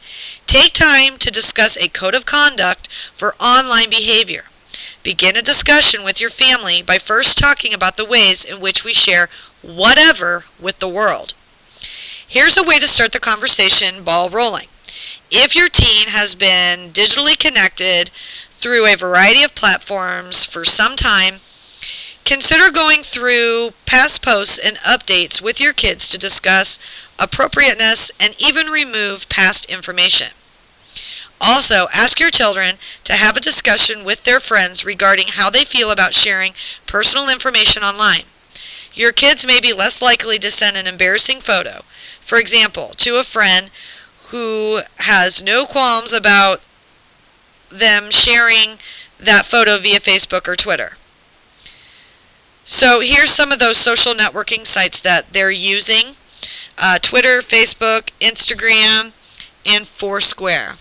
Speaker 1: take time to discuss a code of conduct for online behavior. Begin a discussion with your family by first talking about the ways in which we share whatever with the world. Here's a way to start the conversation ball rolling. If your teen has been digitally connected through a variety of platforms for some time, consider going through past posts and updates with your kids to discuss appropriateness and even remove past information. Also, ask your children to have a discussion with their friends regarding how they feel about sharing personal information online. Your kids may be less likely to send an embarrassing photo, for example, to a friend who has no qualms about them sharing that photo via Facebook or Twitter. So here's some of those social networking sites that they're using. Twitter, Facebook, Instagram, and Foursquare.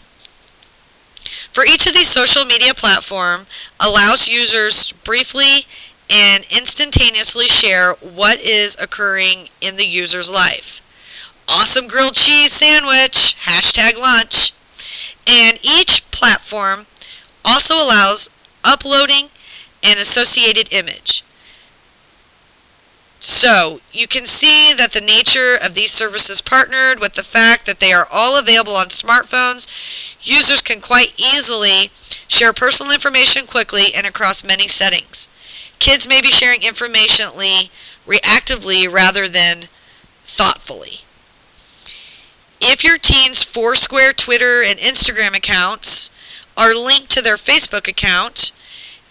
Speaker 1: For each of these social media platforms allows users to briefly and instantaneously share what is occurring in the user's life. Awesome grilled cheese sandwich, #lunch. And each platform also allows uploading an associated image. So you can see that the nature of these services partnered with the fact that they are all available on smartphones, users can quite easily share personal information quickly and across many settings. Kids may be sharing information reactively rather than thoughtfully. If your teen's Foursquare, Twitter, and Instagram accounts are linked to their Facebook account,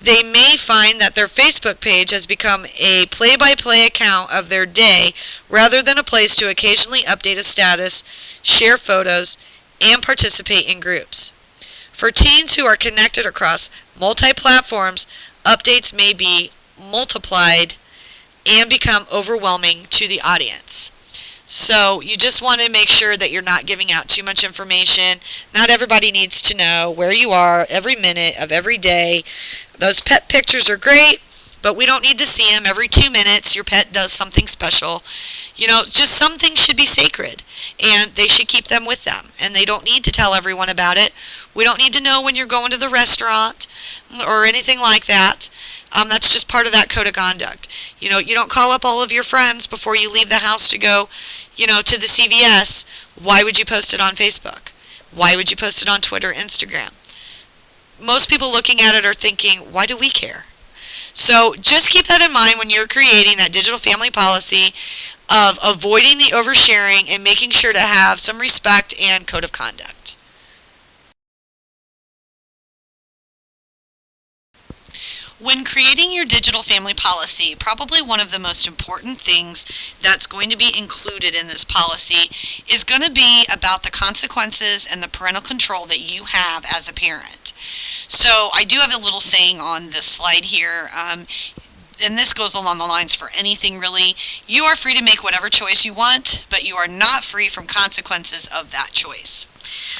Speaker 1: they may find that their Facebook page has become a play-by-play account of their day rather than a place to occasionally update a status, share photos, and participate in groups. For teens who are connected across multi-platforms, updates may be multiplied and become overwhelming to the audience. So you just want to make sure that you're not giving out too much information. Not everybody needs to know where you are every minute of every day. Those pet pictures are great, but we don't need to see them every 2 minutes. Your pet does something special. Just some things should be sacred, and they should keep them with them, and they don't need to tell everyone about it. We don't need to know when you're going to the restaurant or anything like that. That's just part of that code of conduct. You don't call up all of your friends before you leave the house to go, to the CVS. Why would you post it on Facebook? Why would you post it on Twitter, Instagram? Most people looking at it are thinking, why do we care? So just keep that in mind when you're creating that digital family policy of avoiding the oversharing and making sure to have some respect and code of conduct. When creating your digital family policy, probably one of the most important things that's going to be included in this policy is going to be about the consequences and the parental control that you have as a parent. So I do have a little saying on this slide here, and this goes along the lines for anything really. You are free to make whatever choice you want, but you are not free from consequences of that choice.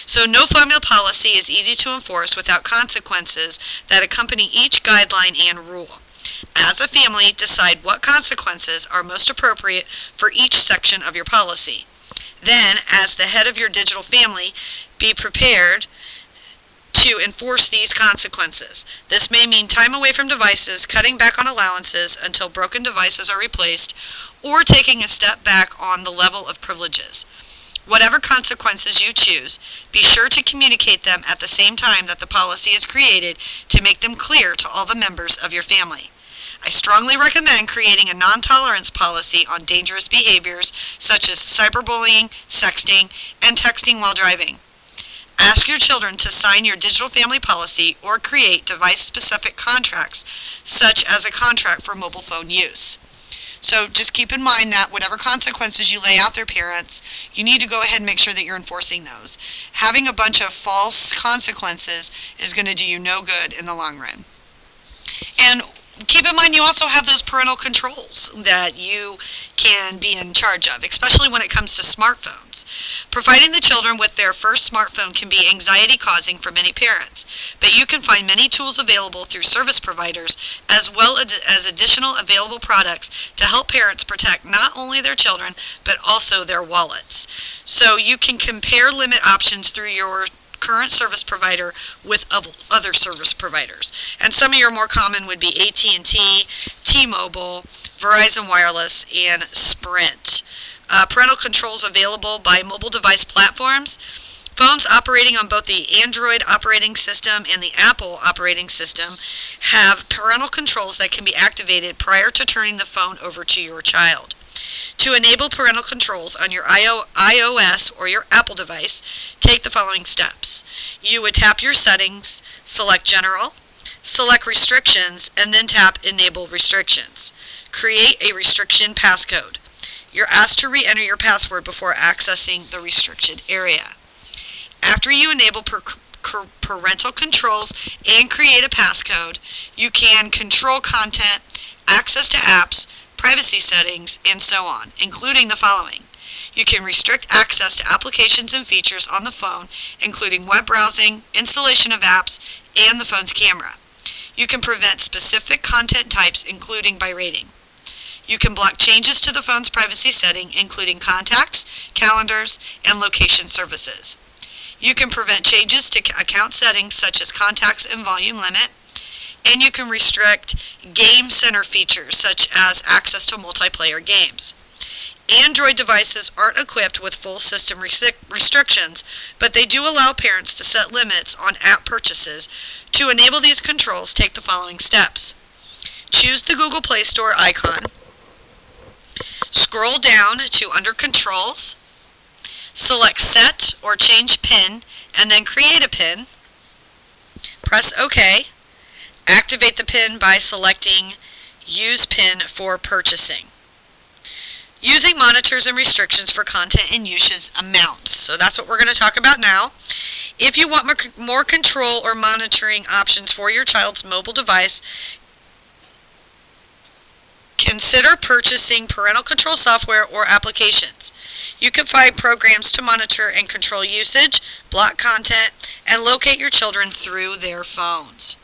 Speaker 1: So no family policy is easy to enforce without consequences that accompany each guideline and rule. As a family, decide what consequences are most appropriate for each section of your policy. Then, as the head of your digital family, be prepared to enforce these consequences. This may mean time away from devices, cutting back on allowances until broken devices are replaced, or taking a step back on the level of privileges. Whatever consequences you choose, be sure to communicate them at the same time that the policy is created to make them clear to all the members of your family. I strongly recommend creating a non-tolerance policy on dangerous behaviors such as cyberbullying, sexting, and texting while driving. Ask your children to sign your digital family policy or create device-specific contracts, such as a contract for mobile phone use. So just keep in mind that whatever consequences you lay out there, parents, you need to go ahead and make sure that you're enforcing those. Having a bunch of false consequences is going to do you no good in the long run. And keep in mind you also have those parental controls that you can be in charge of, especially when it comes to smartphones. Providing the children with their first smartphone can be anxiety-causing for many parents, but you can find many tools available through service providers as well as additional available products to help parents protect not only their children, but also their wallets. So you can compare limit options through your current service provider with other service providers. And some of your more common would be AT&T, T-Mobile, Verizon Wireless, and Sprint. Parental controls available by mobile device platforms. Phones operating on both the Android operating system and the Apple operating system have parental controls that can be activated prior to turning the phone over to your child. To enable parental controls on your iOS or your Apple device, take the following steps. You would tap your settings, select General, select Restrictions, and then tap Enable Restrictions. Create a restriction passcode. You're asked to re-enter your password before accessing the restricted area. After you enable parental controls and create a passcode, you can control content, access to apps, privacy settings, and so on, including the following. You can restrict access to applications and features on the phone, including web browsing, installation of apps, and the phone's camera. You can prevent specific content types, including by rating. You can block changes to the phone's privacy setting, including contacts, calendars, and location services. You can prevent changes to account settings such as contacts and volume limit. And you can restrict Game Center features such as access to multiplayer games. Android devices aren't equipped with full system restrictions, but they do allow parents to set limits on app purchases. To enable these controls, take the following steps. Choose the Google Play Store icon. Scroll down to Under Controls. Select Set or Change PIN, and then create a PIN. Press OK. Activate the PIN by selecting Use PIN for purchasing. Using monitors and restrictions for content and usage amounts. So that's what we're going to talk about now. If you want more control or monitoring options for your child's mobile device, consider purchasing parental control software or applications. You can find programs to monitor and control usage, block content, and locate your children through their phones.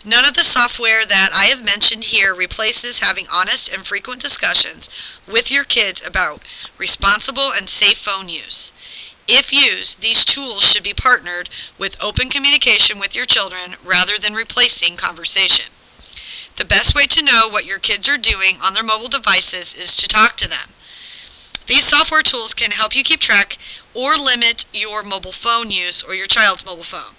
Speaker 1: None of the software that I have mentioned here replaces having honest and frequent discussions with your kids about responsible and safe phone use. If used, these tools should be partnered with open communication with your children rather than replacing conversation. The best way to know what your kids are doing on their mobile devices is to talk to them. These software tools can help you keep track or limit your mobile phone use or your child's mobile phone.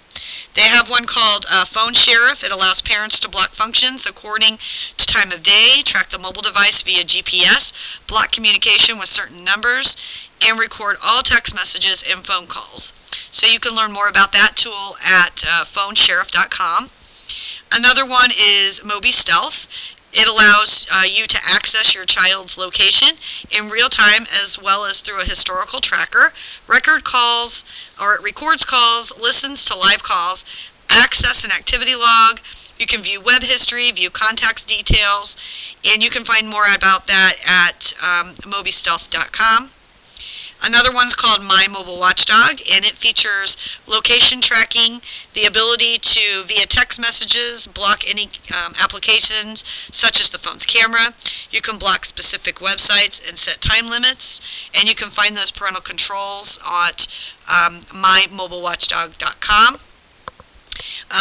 Speaker 1: They have one called Phone Sheriff. It allows parents to block functions according to time of day, track the mobile device via GPS, block communication with certain numbers, and record all text messages and phone calls. So you can learn more about that tool at phonesheriff.com. Another one is MobiStealth. It allows you to access your child's location in real time as well as through a historical tracker, record calls, or it records calls, listens to live calls, access an activity log. You can view web history, view contacts details, and you can find more about that at MobiStealth.com. Another one's called My Mobile Watchdog, and it features location tracking, the ability to, via text messages, block any applications such as the phone's camera. You can block specific websites and set time limits, and you can find those parental controls at mymobilewatchdog.com.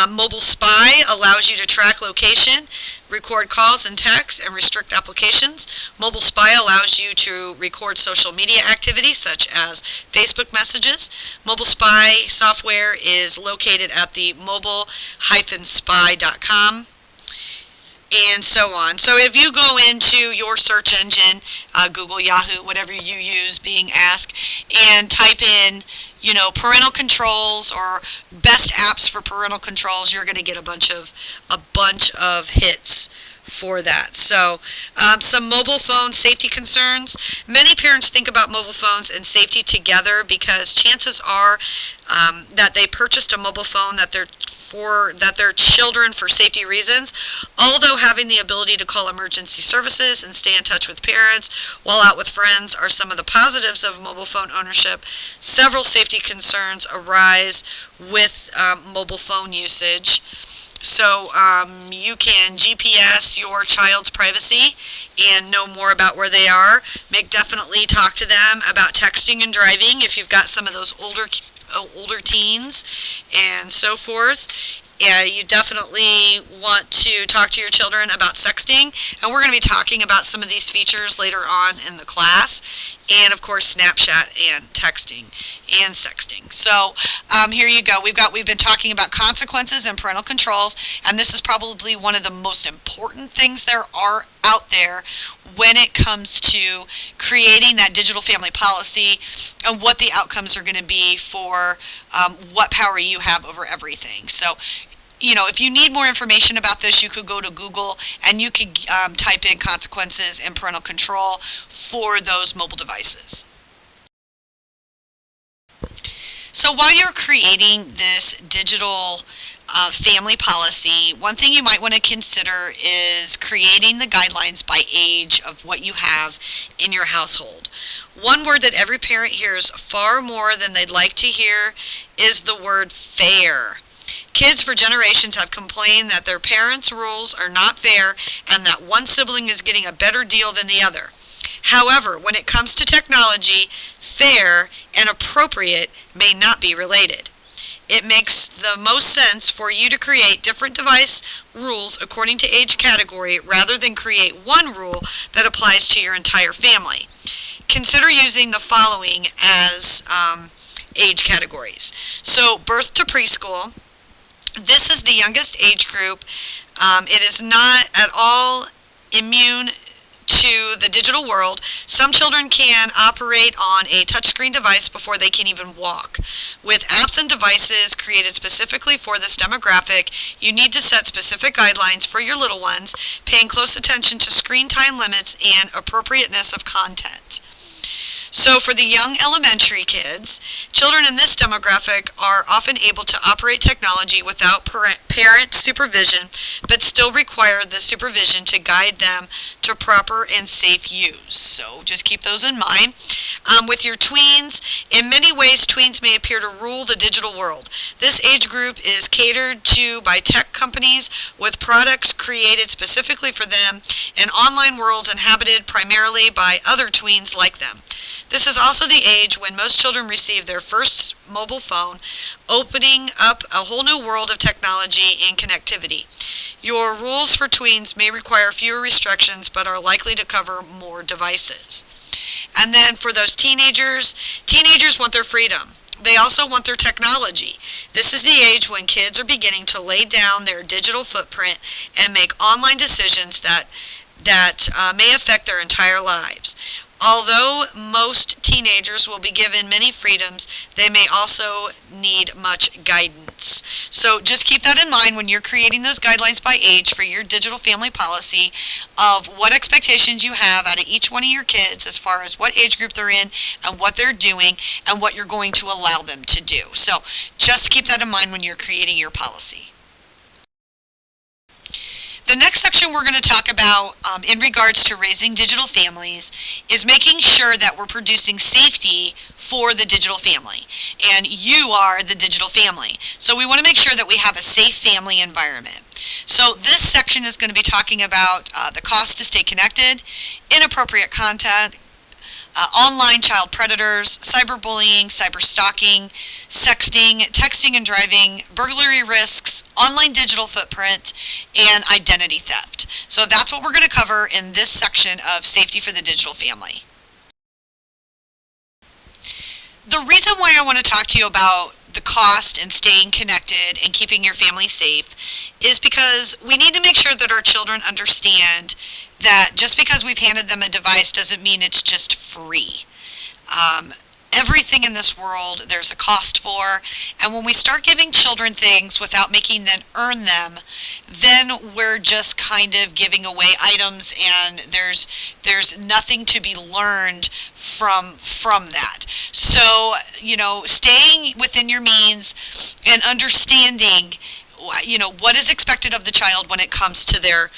Speaker 1: Mobile Spy allows you to track location, record calls and texts, and restrict applications. Mobile Spy allows you to record social media activities such as Facebook messages. Mobile Spy software is located at the mobile-spy.com. and so on. So if you go into your search engine, Google, Yahoo, whatever you use, Bing, Ask, and type in, parental controls or best apps for parental controls, you're going to get a bunch of hits for that. So some mobile phone safety concerns. Many parents think about mobile phones and safety together because chances are that they purchased a mobile phone that their children for safety reasons, although having the ability to call emergency services and stay in touch with parents while out with friends are some of the positives of mobile phone ownership. Several safety concerns arise with mobile phone usage. So you can GPS your child's privacy and know more about where they are. Definitely talk to them about texting and driving if you've got some of those older teens and so forth. Yeah, you definitely want to talk to your children about sexting, and we're going to be talking about some of these features later on in the class, and of course Snapchat and texting and sexting. So here you go. We've been talking about consequences and parental controls, and this is probably one of the most important things there are out there when it comes to creating that digital family policy and what the outcomes are going to be for what power you have over everything. So if you need more information about this, you could go to Google and you could type in consequences and parental control for those mobile devices. So while you're creating this digital family policy, one thing you might want to consider is creating the guidelines by age of what you have in your household. One word that every parent hears far more than they'd like to hear is the word fair. Kids for generations have complained that their parents' rules are not fair and that one sibling is getting a better deal than the other. However, when it comes to technology, fair and appropriate may not be related. It makes the most sense for you to create different device rules according to age category rather than create one rule that applies to your entire family. Consider using the following as age categories. So birth to preschool. This is the youngest age group. It is not at all immune to the digital world. Some children can operate on a touchscreen device before they can even walk. With apps and devices created specifically for this demographic, you need to set specific guidelines for your little ones, paying close attention to screen time limits and appropriateness of content. So for the young elementary kids, children in this demographic are often able to operate technology without parent supervision, but still require the supervision to guide them to proper and safe use. So just keep those in mind. With your tweens, in many ways, tweens may appear to rule the digital world. This age group is catered to by tech companies with products created specifically for them and online worlds inhabited primarily by other tweens like them. This is also the age when most children receive their first mobile phone, opening up a whole new world of technology and connectivity. Your rules for tweens may require fewer restrictions but are likely to cover more devices. And then for those teenagers want their freedom. They also want their technology. This is the age when kids are beginning to lay down their digital footprint and make online decisions that may affect their entire lives. Although most teenagers will be given many freedoms, they may also need much guidance. So just keep that in mind when you're creating those guidelines by age for your digital family policy of what expectations you have out of each one of your kids as far as what age group they're in and what they're doing and what you're going to allow them to do. So just keep that in mind when you're creating your policy. The next section we're going to talk about in regards to raising digital families is making sure that we're producing safety for the digital family. And you are the digital family. So we want to make sure that we have a safe family environment. So this section is going to be talking about the cost to stay connected, inappropriate content, online child predators, cyberbullying, cyberstalking, sexting, texting and driving, burglary risks, online digital footprint, and identity theft. So that's what we're going to cover in this section of Safety for the Digital Family. The reason why I want to talk to you about the cost and staying connected and keeping your family safe is because we need to make sure that our children understand that just because we've handed them a device doesn't mean it's just free. Um, Everything in this world there's a cost for, and when we start giving children things without making them earn them, then we're just kind of giving away items, and there's nothing to be learned from that. So, staying within your means and understanding what is expected of the child when it comes to their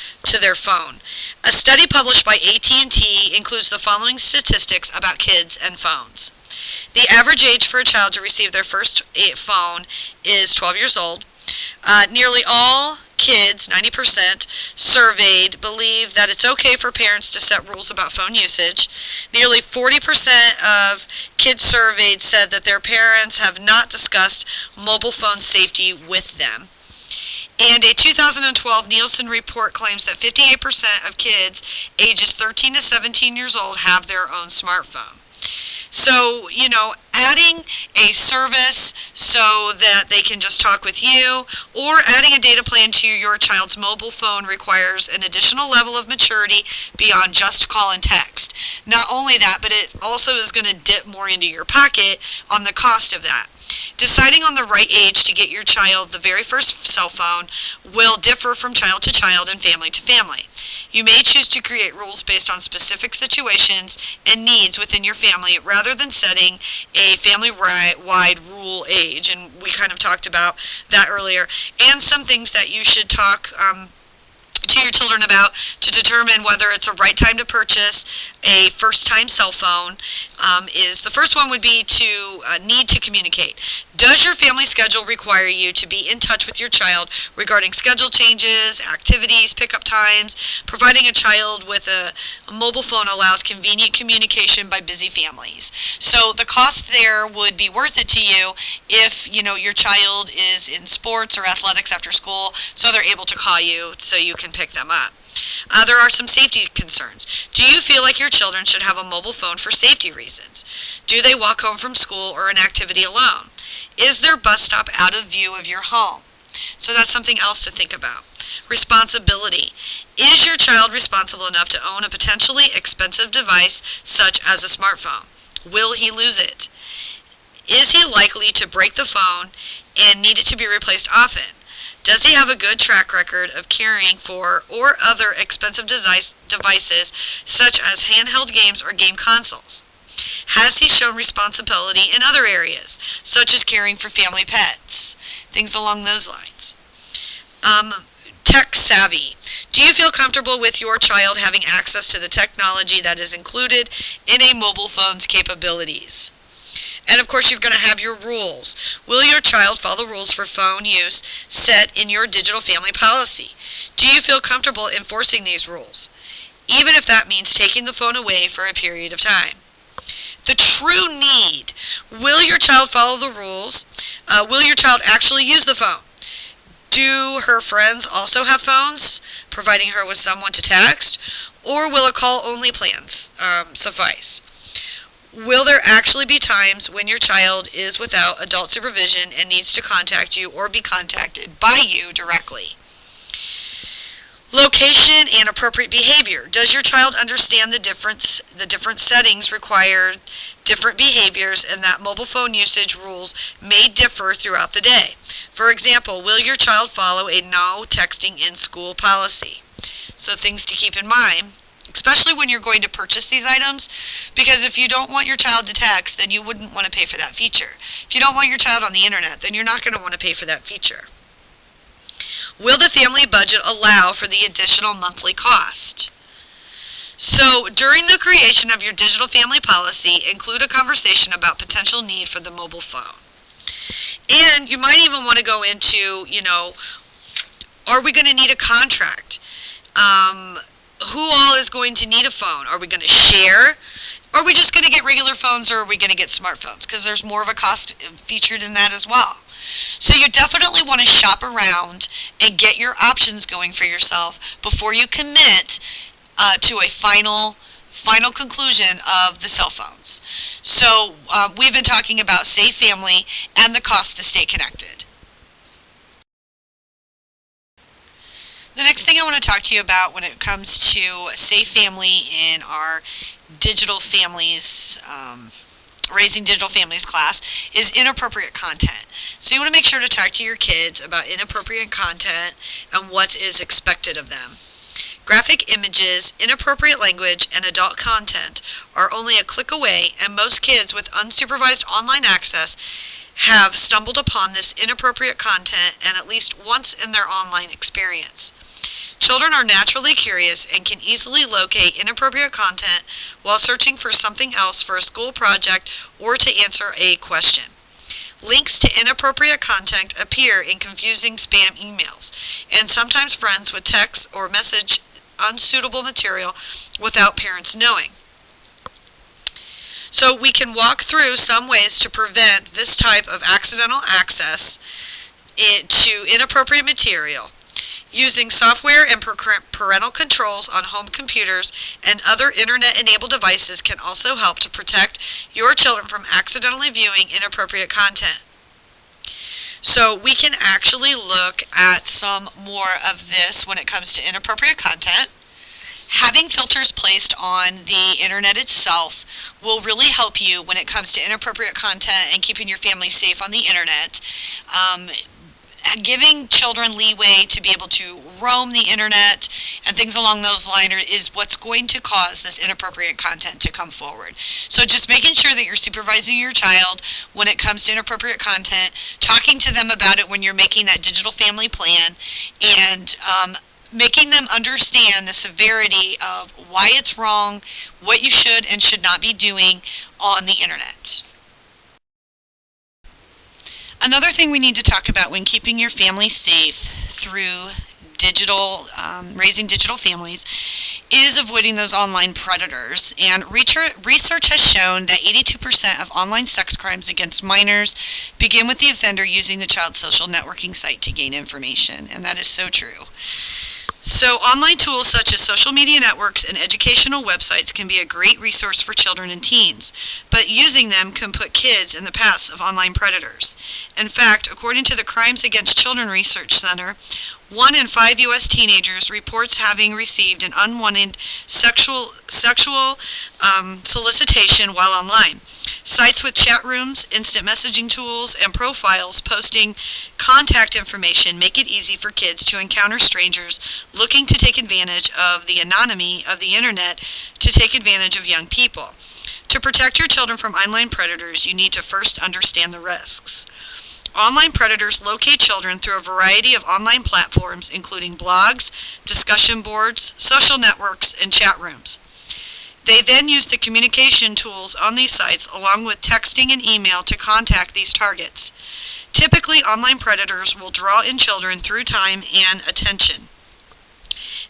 Speaker 1: phone. A study published by AT&T includes the following statistics about kids and phones. The average age for a child to receive their first phone is 12 years old. Nearly all kids, 90%, surveyed believe that it's okay for parents to set rules about phone usage. Nearly 40% of kids surveyed said that their parents have not discussed mobile phone safety with them. And a 2012 Nielsen report claims that 58% of kids ages 13 to 17 years old have their own smartphone. So, adding a service so that they can just talk with you, or adding a data plan to your child's mobile phone requires an additional level of maturity beyond just call and text. Not only that, but it also is going to dip more into your pocket on the cost of that. Deciding on the right age to get your child the very first cell phone will differ from child to child and family to family. You may choose to create rules based on specific situations and needs within your family rather than setting a family-wide rule age, and we kind of talked about that earlier, and some things that you should talk to your children about to determine whether it's a right time to purchase a first-time cell phone. Is the first one would be to need to communicate. Does your family schedule require you to be in touch with your child regarding schedule changes, activities, pickup times? Providing a child with a mobile phone allows convenient communication by busy families. So the cost there would be worth it to you if, your child is in sports or athletics after school, so they're able to call you so you can pick them up. There are some safety concerns. Do you feel like your children should have a mobile phone for safety reasons? Do they walk home from school or an activity alone? Is their bus stop out of view of your home? So that's something else to think about. Responsibility. Is your child responsible enough to own a potentially expensive device such as a smartphone? Will he lose it? Is he likely to break the phone and need it to be replaced often? Does he have a good track record of caring for or other expensive devices such as handheld games or game consoles? Has he shown responsibility in other areas, such as caring for family pets? Things along those lines. Tech savvy. Do you feel comfortable with your child having access to the technology that is included in a mobile phone's capabilities? And of course, you're going to have your rules. Will your child follow rules for phone use set in your digital family policy? Do you feel comfortable enforcing these rules, even if that means taking the phone away for a period of time? The true need. Will your child follow the rules? Will your child actually use the phone? Do her friends also have phones, providing her with someone to text? Or will a call-only plan suffice? Will there actually be times when your child is without adult supervision and needs to contact you or be contacted by you directly? Location and appropriate behavior. Does your child understand the different settings require different behaviors, and that mobile phone usage rules may differ throughout the day? For example, will your child follow a no texting in school policy? So things to keep in mind, especially when you're going to purchase these items, because if you don't want your child to text, then you wouldn't want to pay for that feature. If you don't want your child on the internet, then you're not going to want to pay for that feature. Will the family budget allow for the additional monthly cost? So, during the creation of your digital family policy, include a conversation about potential need for the mobile phone. And you might even want to go into, are we going to need a contract? Who all is going to need a phone? Are we going to share? Are we just going to get regular phones, or are we going to get smartphones? Because there's more of a cost featured in that as well. So you definitely want to shop around and get your options going for yourself before you commit to a final conclusion of the cell phones. So we've been talking about Safe Family and the cost to stay connected. The next thing I want to talk to you about when it comes to Safe Family in our digital families, Raising Digital Families class, is inappropriate content. So you want to make sure to talk to your kids about inappropriate content and what is expected of them. Graphic images, inappropriate language, and adult content are only a click away, and most kids with unsupervised online access have stumbled upon this inappropriate content and at least once in their online experience. Children are naturally curious and can easily locate inappropriate content while searching for something else for a school project or to answer a question. Links to inappropriate content appear in confusing spam emails, and sometimes friends would text or message unsuitable material without parents knowing. So we can walk through some ways to prevent this type of accidental access to inappropriate material. Using software and parental controls on home computers and other internet-enabled devices can also help to protect your children from accidentally viewing inappropriate content. So we can actually look at some more of this when it comes to inappropriate content. Having filters placed on the internet itself will really help you when it comes to inappropriate content and keeping your family safe on the internet. Giving children leeway to be able to roam the internet and things along those lines is what's going to cause this inappropriate content to come forward. So just making sure that you're supervising your child when it comes to inappropriate content, talking to them about it when you're making that digital family plan, and making them understand the severity of why it's wrong, what you should and should not be doing on the internet. Another thing we need to talk about when keeping your family safe through raising digital families is avoiding those online predators. And research has shown that 82% of online sex crimes against minors begin with the offender using the child's social networking site to gain information, and that is so true. So online tools such as social media networks and educational websites can be a great resource for children and teens, but using them can put kids in the paths of online predators. In fact, according to the Crimes Against Children Research Center, 1 in 5 U.S. teenagers reports having received an unwanted sexual solicitation while online. Sites with chat rooms, instant messaging tools, and profiles posting contact information make it easy for kids to encounter strangers looking to take advantage of the anonymity of the internet to take advantage of young people. To protect your children from online predators, you need to first understand the risks. Online predators locate children through a variety of online platforms, including blogs, discussion boards, social networks, and chat rooms. They then use the communication tools on these sites along with texting and email to contact these targets. Typically, online predators will draw in children through time and attention.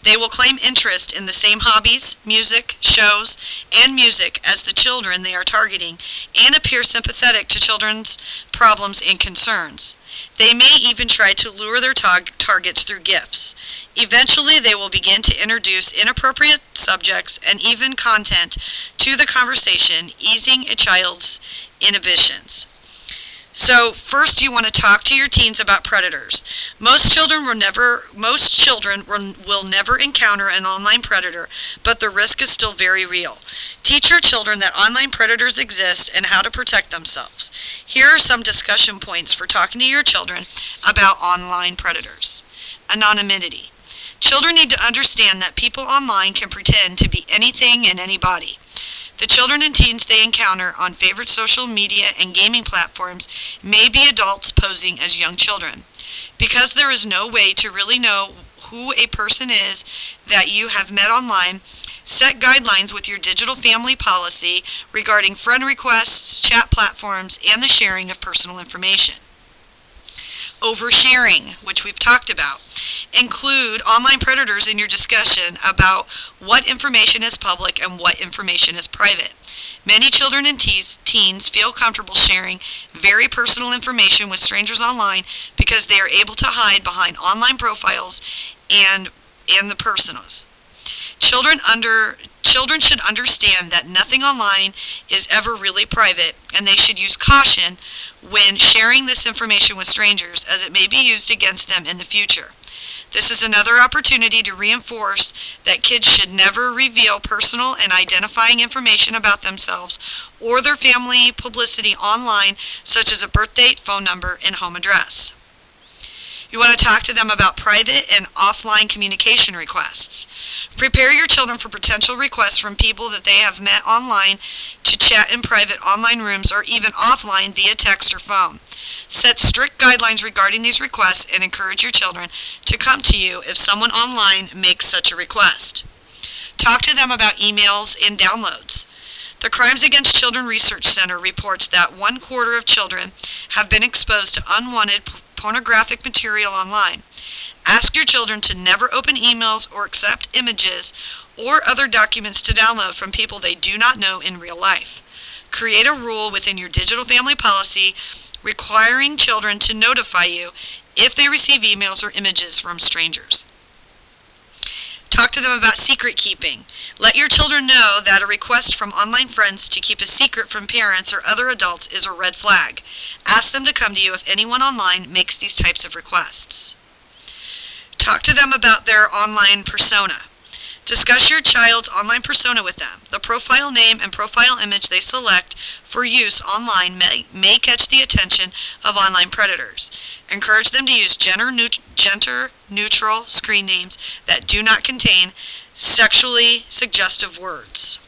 Speaker 1: They will claim interest in the same hobbies, music, shows, and music as the children they are targeting and appear sympathetic to children's problems and concerns. They may even try to lure their targets through gifts. Eventually, they will begin to introduce inappropriate subjects and even content to the conversation, easing a child's inhibitions. So first you want to talk to your teens about predators. Most children will never encounter an online predator, but the risk is still very real. Teach your children that online predators exist and how to protect themselves. Here are some discussion points for talking to your children about online predators. Anonymity. Children need to understand that people online can pretend to be anything and anybody. The children and teens they encounter on favorite social media and gaming platforms may be adults posing as young children. Because there is no way to really know who a person is that you have met online, set guidelines with your digital family policy regarding friend requests, chat platforms, and the sharing of personal information. Oversharing, which we've talked about. Include online predators in your discussion about what information is public and what information is private. Many children and teens feel comfortable sharing very personal information with strangers online because they are able to hide behind online profiles and the personas. Children should understand that nothing online is ever really private, and they should use caution when sharing this information with strangers, as it may be used against them in the future. This is another opportunity to reinforce that kids should never reveal personal and identifying information about themselves or their family publicity online, such as a birth date, phone number, and home address. You want to talk to them about private and offline communication requests. Prepare your children for potential requests from people that they have met online to chat in private online rooms or even offline via text or phone. Set strict guidelines regarding these requests and encourage your children to come to you if someone online makes such a request. Talk to them about emails and downloads. The Crimes Against Children Research Center reports that 1/4 of children have been exposed to unwanted pornographic material online. Ask your children to never open emails or accept images or other documents to download from people they do not know in real life. Create a rule within your digital family policy requiring children to notify you if they receive emails or images from strangers. Talk to them about secret keeping. Let your children know that a request from online friends to keep a secret from parents or other adults is a red flag. Ask them to come to you if anyone online makes these types of requests. Talk to them about their online persona. Discuss your child's online persona with them. The profile name and profile image they select for use online may catch the attention of online predators. Encourage them to use gender-neutral screen names that do not contain sexually suggestive words.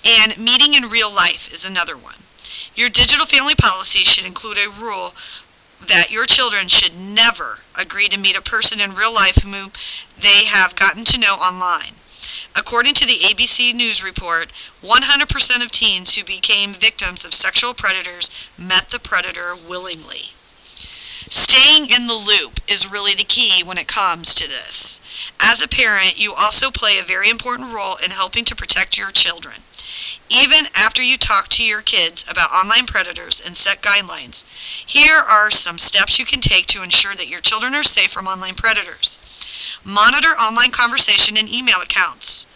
Speaker 1: And meeting in real life is another one. Your digital family policy should include a rule that your children should never agree to meet a person in real life whom they have gotten to know online. According to the ABC News report, 100% of teens who became victims of sexual predators met the predator willingly. Staying in the loop is really the key when it comes to this. As a parent, you also play a very important role in helping to protect your children. Even after you talk to your kids about online predators and set guidelines, here are some steps you can take to ensure that your children are safe from online predators. Monitor online conversation and email accounts.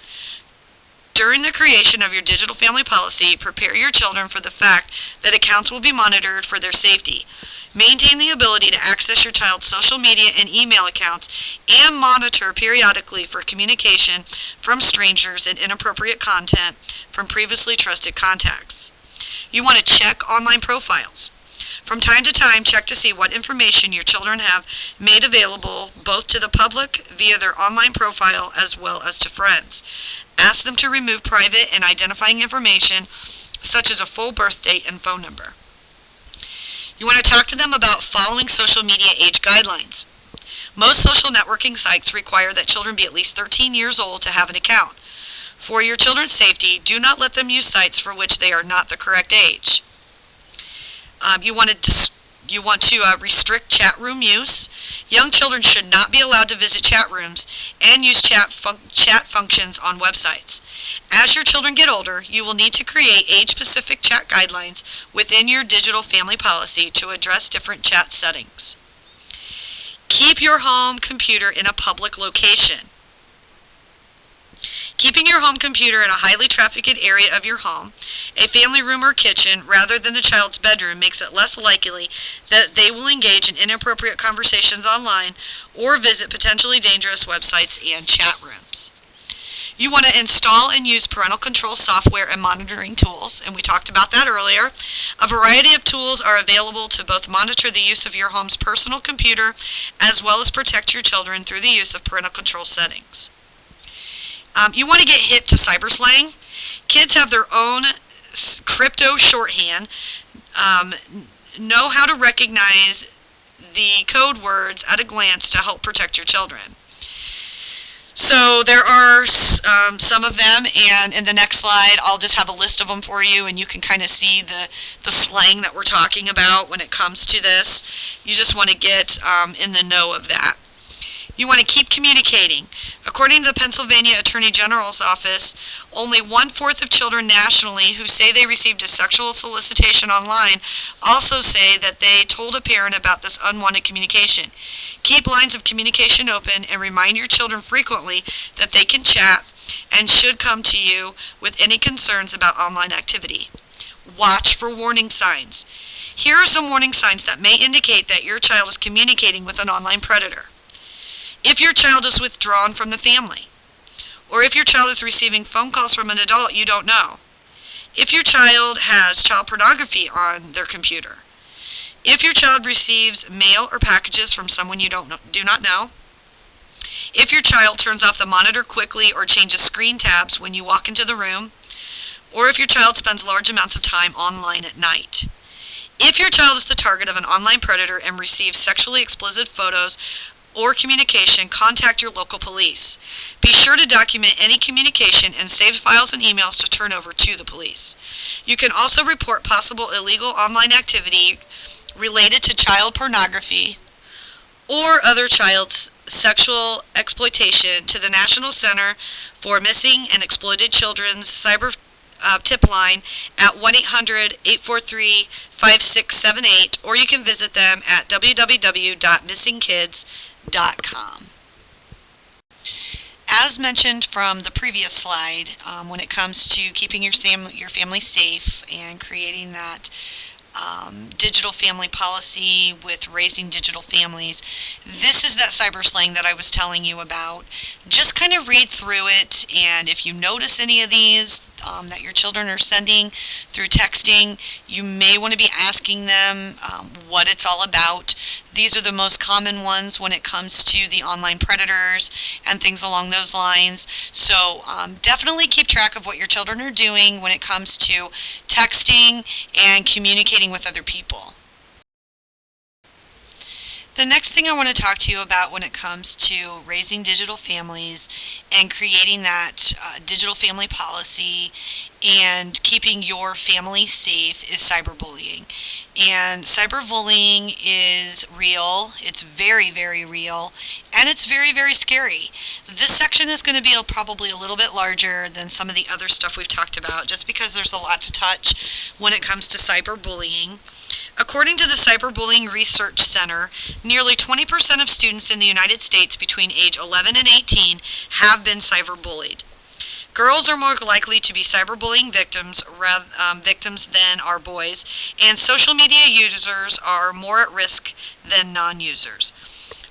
Speaker 1: During the creation of your digital family policy, prepare your children for the fact that accounts will be monitored for their safety. Maintain the ability to access your child's social media and email accounts and monitor periodically for communication from strangers and inappropriate content from previously trusted contacts. You want to check online profiles. From time to time, check to see what information your children have made available both to the public via their online profile as well as to friends. Ask them to remove private and identifying information such as a full birth date and phone number. You want to talk to them about following social media age guidelines. Most social networking sites require that children be at least 13 years old to have an account. For your children's safety, do not let them use sites for which they are not the correct age. You want to restrict chat room use. Young children should not be allowed to visit chat rooms and use chat functions on websites. As your children get older, you will need to create age-specific chat guidelines within your digital family policy to address different chat settings. Keep your home computer in a public location. Keeping your home computer in a highly trafficked area of your home, a family room or kitchen, rather than the child's bedroom makes it less likely that they will engage in inappropriate conversations online or visit potentially dangerous websites and chat rooms. You want to install and use parental control software and monitoring tools, and we talked about that earlier. A variety of tools are available to both monitor the use of your home's personal computer as well as protect your children through the use of parental control settings. You want to get hip to cyberslang. Kids have their own crypto shorthand, know how to recognize the code words at a glance to help protect your children. So there are some of them, and in the next slide I'll just have a list of them for you, and you can kind of see the slang that we're talking about when it comes to this. You just want to get in the know of that. You want to keep communicating. According to the Pennsylvania Attorney General's office, only 1/4 of children nationally who say they received a sexual solicitation online also say that they told a parent about this unwanted communication. Keep lines of communication open and remind your children frequently that they can chat and should come to you with any concerns about online activity. Watch for warning signs. Here are some warning signs that may indicate that your child is communicating with an online predator. If your child is withdrawn from the family, or if your child is receiving phone calls from an adult you don't know, if your child has child pornography on their computer, if your child receives mail or packages from someone you do not know, if your child turns off the monitor quickly or changes screen tabs when you walk into the room, or if your child spends large amounts of time online at night. If your child is the target of an online predator and receives sexually explicit photos or communication, contact your local police. Be sure to document any communication and save files and emails to turn over to the police. You can also report possible illegal online activity related to child pornography or other child's sexual exploitation to the National Center for Missing and Exploited Children's cyber tip line at 1-800-843-5678, or you can visit them at www.missingkids.com. As mentioned from the previous slide, when it comes to keeping your family safe and creating that digital family policy with raising digital families, this is that cyber slang that I was telling you about. Just kind of read through it, and if you notice any of these that your children are sending through texting, you may want to be asking them what it's all about. These are the most common ones when it comes to the online predators and things along those lines. So definitely keep track of what your children are doing when it comes to texting and communicating with other people. The next thing I want to talk to you about when it comes to raising digital families and creating that digital family policy and keeping your family safe is cyberbullying. And cyberbullying is real. It's very, very real. And it's very, very scary. This section is going to be probably a little bit larger than some of the other stuff we've talked about, just because there's a lot to touch when it comes to cyberbullying. According to the Cyberbullying Research Center, nearly 20% of students in the United States between age 11 and 18 have been cyberbullied. Girls are more likely to be cyberbullying victims than are boys, and social media users are more at risk than non-users.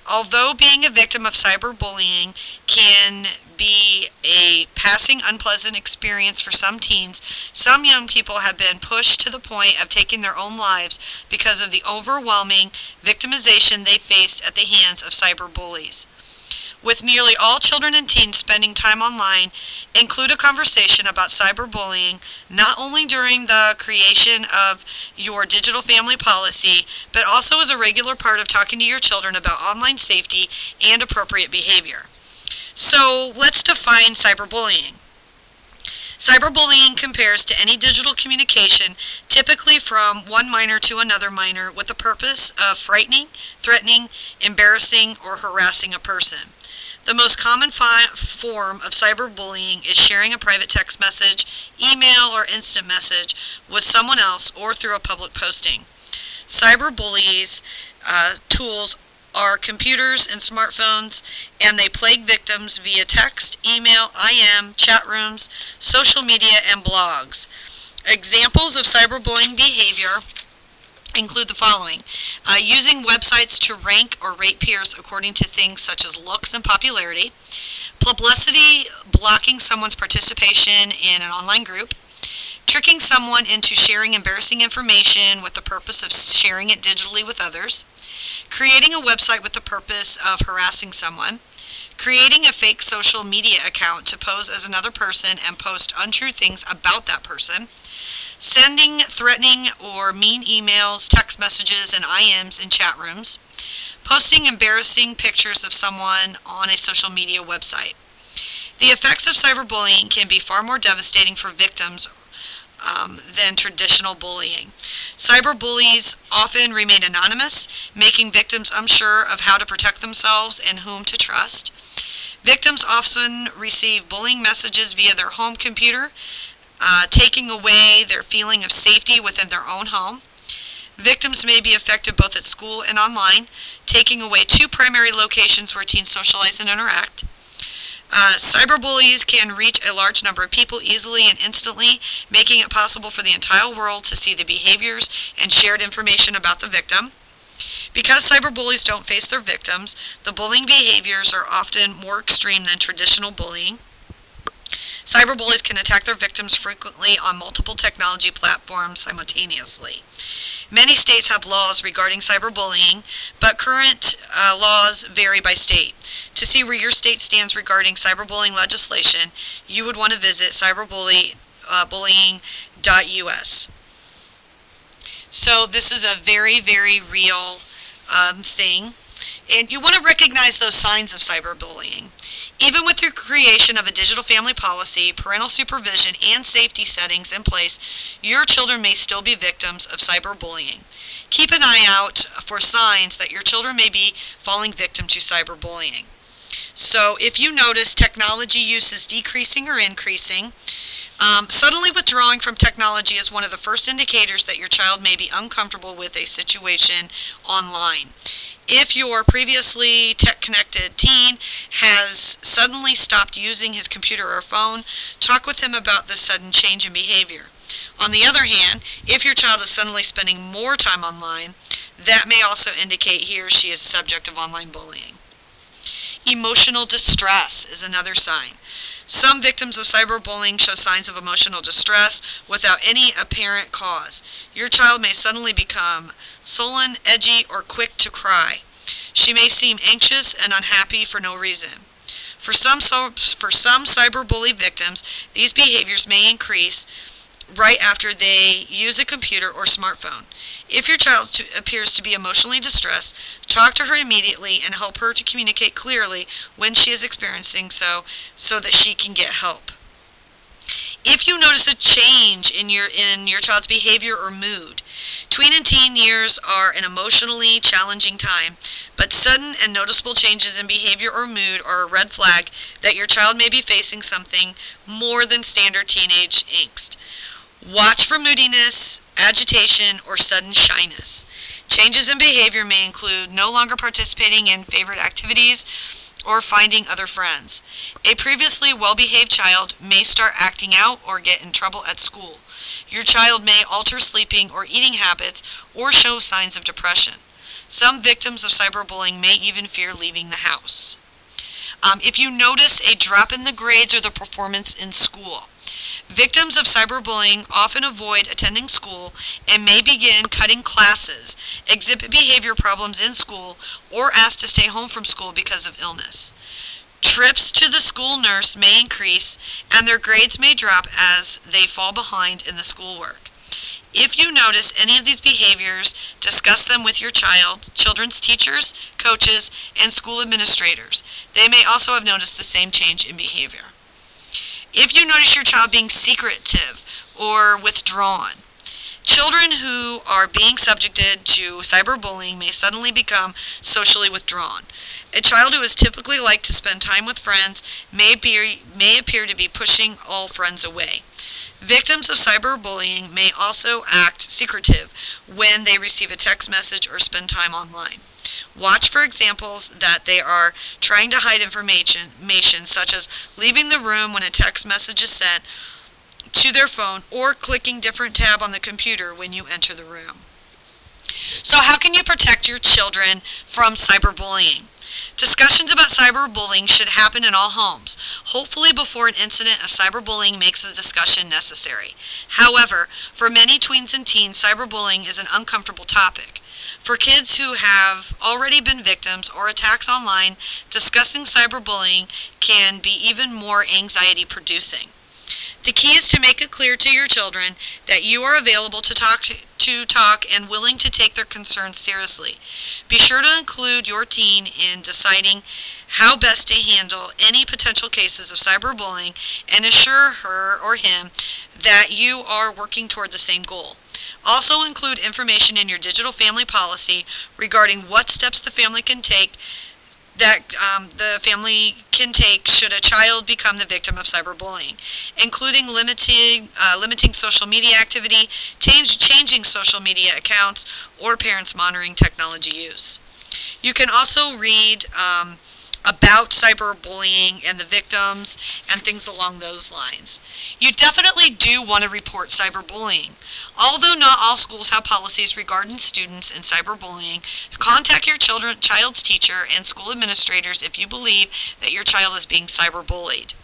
Speaker 1: Although being a victim of cyberbullying can be a passing unpleasant experience for some teens, some young people have been pushed to the point of taking their own lives because of the overwhelming victimization they faced at the hands of cyberbullies. With nearly all children and teens spending time online, include a conversation about cyberbullying not only during the creation of your digital family policy, but also as a regular part of talking to your children about online safety and appropriate behavior. So let's define cyberbullying. Cyberbullying compares to any digital communication, typically from one minor to another minor, with the purpose of frightening, threatening, embarrassing, or harassing a person. The most common form of cyberbullying is sharing a private text message, email, or instant message with someone else or through a public posting. Cyberbullies tools are computers and smartphones, and they plague victims via text, email, IM, chat rooms, social media, and blogs. Examples of cyberbullying behavior include the following: using websites to rank or rate peers according to things such as looks and popularity, publicity blocking someone's participation in an online group, tricking someone into sharing embarrassing information with the purpose of sharing it digitally with others, creating a website with the purpose of harassing someone, creating a fake social media account to pose as another person and post untrue things about that person, sending threatening or mean emails, text messages, and IMs in chat rooms, posting embarrassing pictures of someone on a social media website. The effects of cyberbullying can be far more devastating for victims than traditional bullying. Cyberbullies often remain anonymous, making victims unsure of how to protect themselves and whom to trust. Victims often receive bullying messages via their home computer, taking away their feeling of safety within their own home. Victims may be affected both at school and online, taking away two primary locations where teens socialize and interact. Cyberbullies can reach a large number of people easily and instantly, making it possible for the entire world to see the behaviors and shared information about the victim. Because cyberbullies don't face their victims, the bullying behaviors are often more extreme than traditional bullying. Cyberbullies can attack their victims frequently on multiple technology platforms simultaneously. Many states have laws regarding cyberbullying, but current laws vary by state. To see where your state stands regarding cyberbullying legislation, you would want to visit cyberbullying.us. So this is a very, very real thing. And you want to recognize those signs of cyberbullying. Even with the creation of a digital family policy, parental supervision, and safety settings in place, your children may still be victims of cyberbullying. Keep an eye out for signs that your children may be falling victim to cyberbullying. So if you notice technology use is decreasing or increasing, suddenly withdrawing from technology is one of the first indicators that your child may be uncomfortable with a situation online. If your previously tech-connected teen has suddenly stopped using his computer or phone, talk with him about this sudden change in behavior. On the other hand, if your child is suddenly spending more time online, that may also indicate he or she is the subject of online bullying. Emotional distress is another sign. Some victims of cyberbullying show signs of emotional distress without any apparent cause. Your child may suddenly become sullen, edgy, or quick to cry. She may seem anxious and unhappy for no reason. For some cyberbully victims, these behaviors may increase right after they use a computer or smartphone. If your child appears to be emotionally distressed, talk to her immediately and help her to communicate clearly when she is experiencing so that she can get help. If you notice a change in your child's behavior or mood, tween and teen years are an emotionally challenging time, but sudden and noticeable changes in behavior or mood are a red flag that your child may be facing something more than standard teenage angst. Watch for moodiness, agitation, or sudden shyness. Changes in behavior may include no longer participating in favorite activities or finding other friends. A previously well-behaved child may start acting out or get in trouble at school. Your child may alter sleeping or eating habits or show signs of depression. Some victims of cyberbullying may even fear leaving the house. If you notice a drop in the grades or the performance in school, victims of cyberbullying often avoid attending school and may begin cutting classes, exhibit behavior problems in school, or ask to stay home from school because of illness. Trips to the school nurse may increase, and their grades may drop as they fall behind in the schoolwork. If you notice any of these behaviors, discuss them with your children's teachers, coaches, and school administrators. They may also have noticed the same change in behavior. If you notice your child being secretive or withdrawn, children who are being subjected to cyberbullying may suddenly become socially withdrawn. A child who is typically liked to spend time with friends may appear to be pushing all friends away. Victims of cyberbullying may also act secretive when they receive a text message or spend time online. Watch for examples that they are trying to hide information such as leaving the room when a text message is sent to their phone or clicking different tab on the computer when you enter the room. So how can you protect your children from cyberbullying? Discussions about cyberbullying should happen in all homes, hopefully before an incident of cyberbullying makes the discussion necessary. However, for many tweens and teens, cyberbullying is an uncomfortable topic. For kids who have already been victims or attacks online, discussing cyberbullying can be even more anxiety-producing. The key is to make it clear to your children that you are available to talk and willing to take their concerns seriously. Be sure to include your teen in deciding how best to handle any potential cases of cyberbullying and assure her or him that you are working toward the same goal. Also include information in your digital family policy regarding what steps the family can take should a child become the victim of cyberbullying, including limiting social media activity, changing social media accounts, or parents monitoring technology use. You can also read about cyberbullying and the victims and things along those lines. You definitely do want to report cyberbullying. Although not all schools have policies regarding students and cyberbullying, contact your child's teacher and school administrators if you believe that your child is being cyberbullied.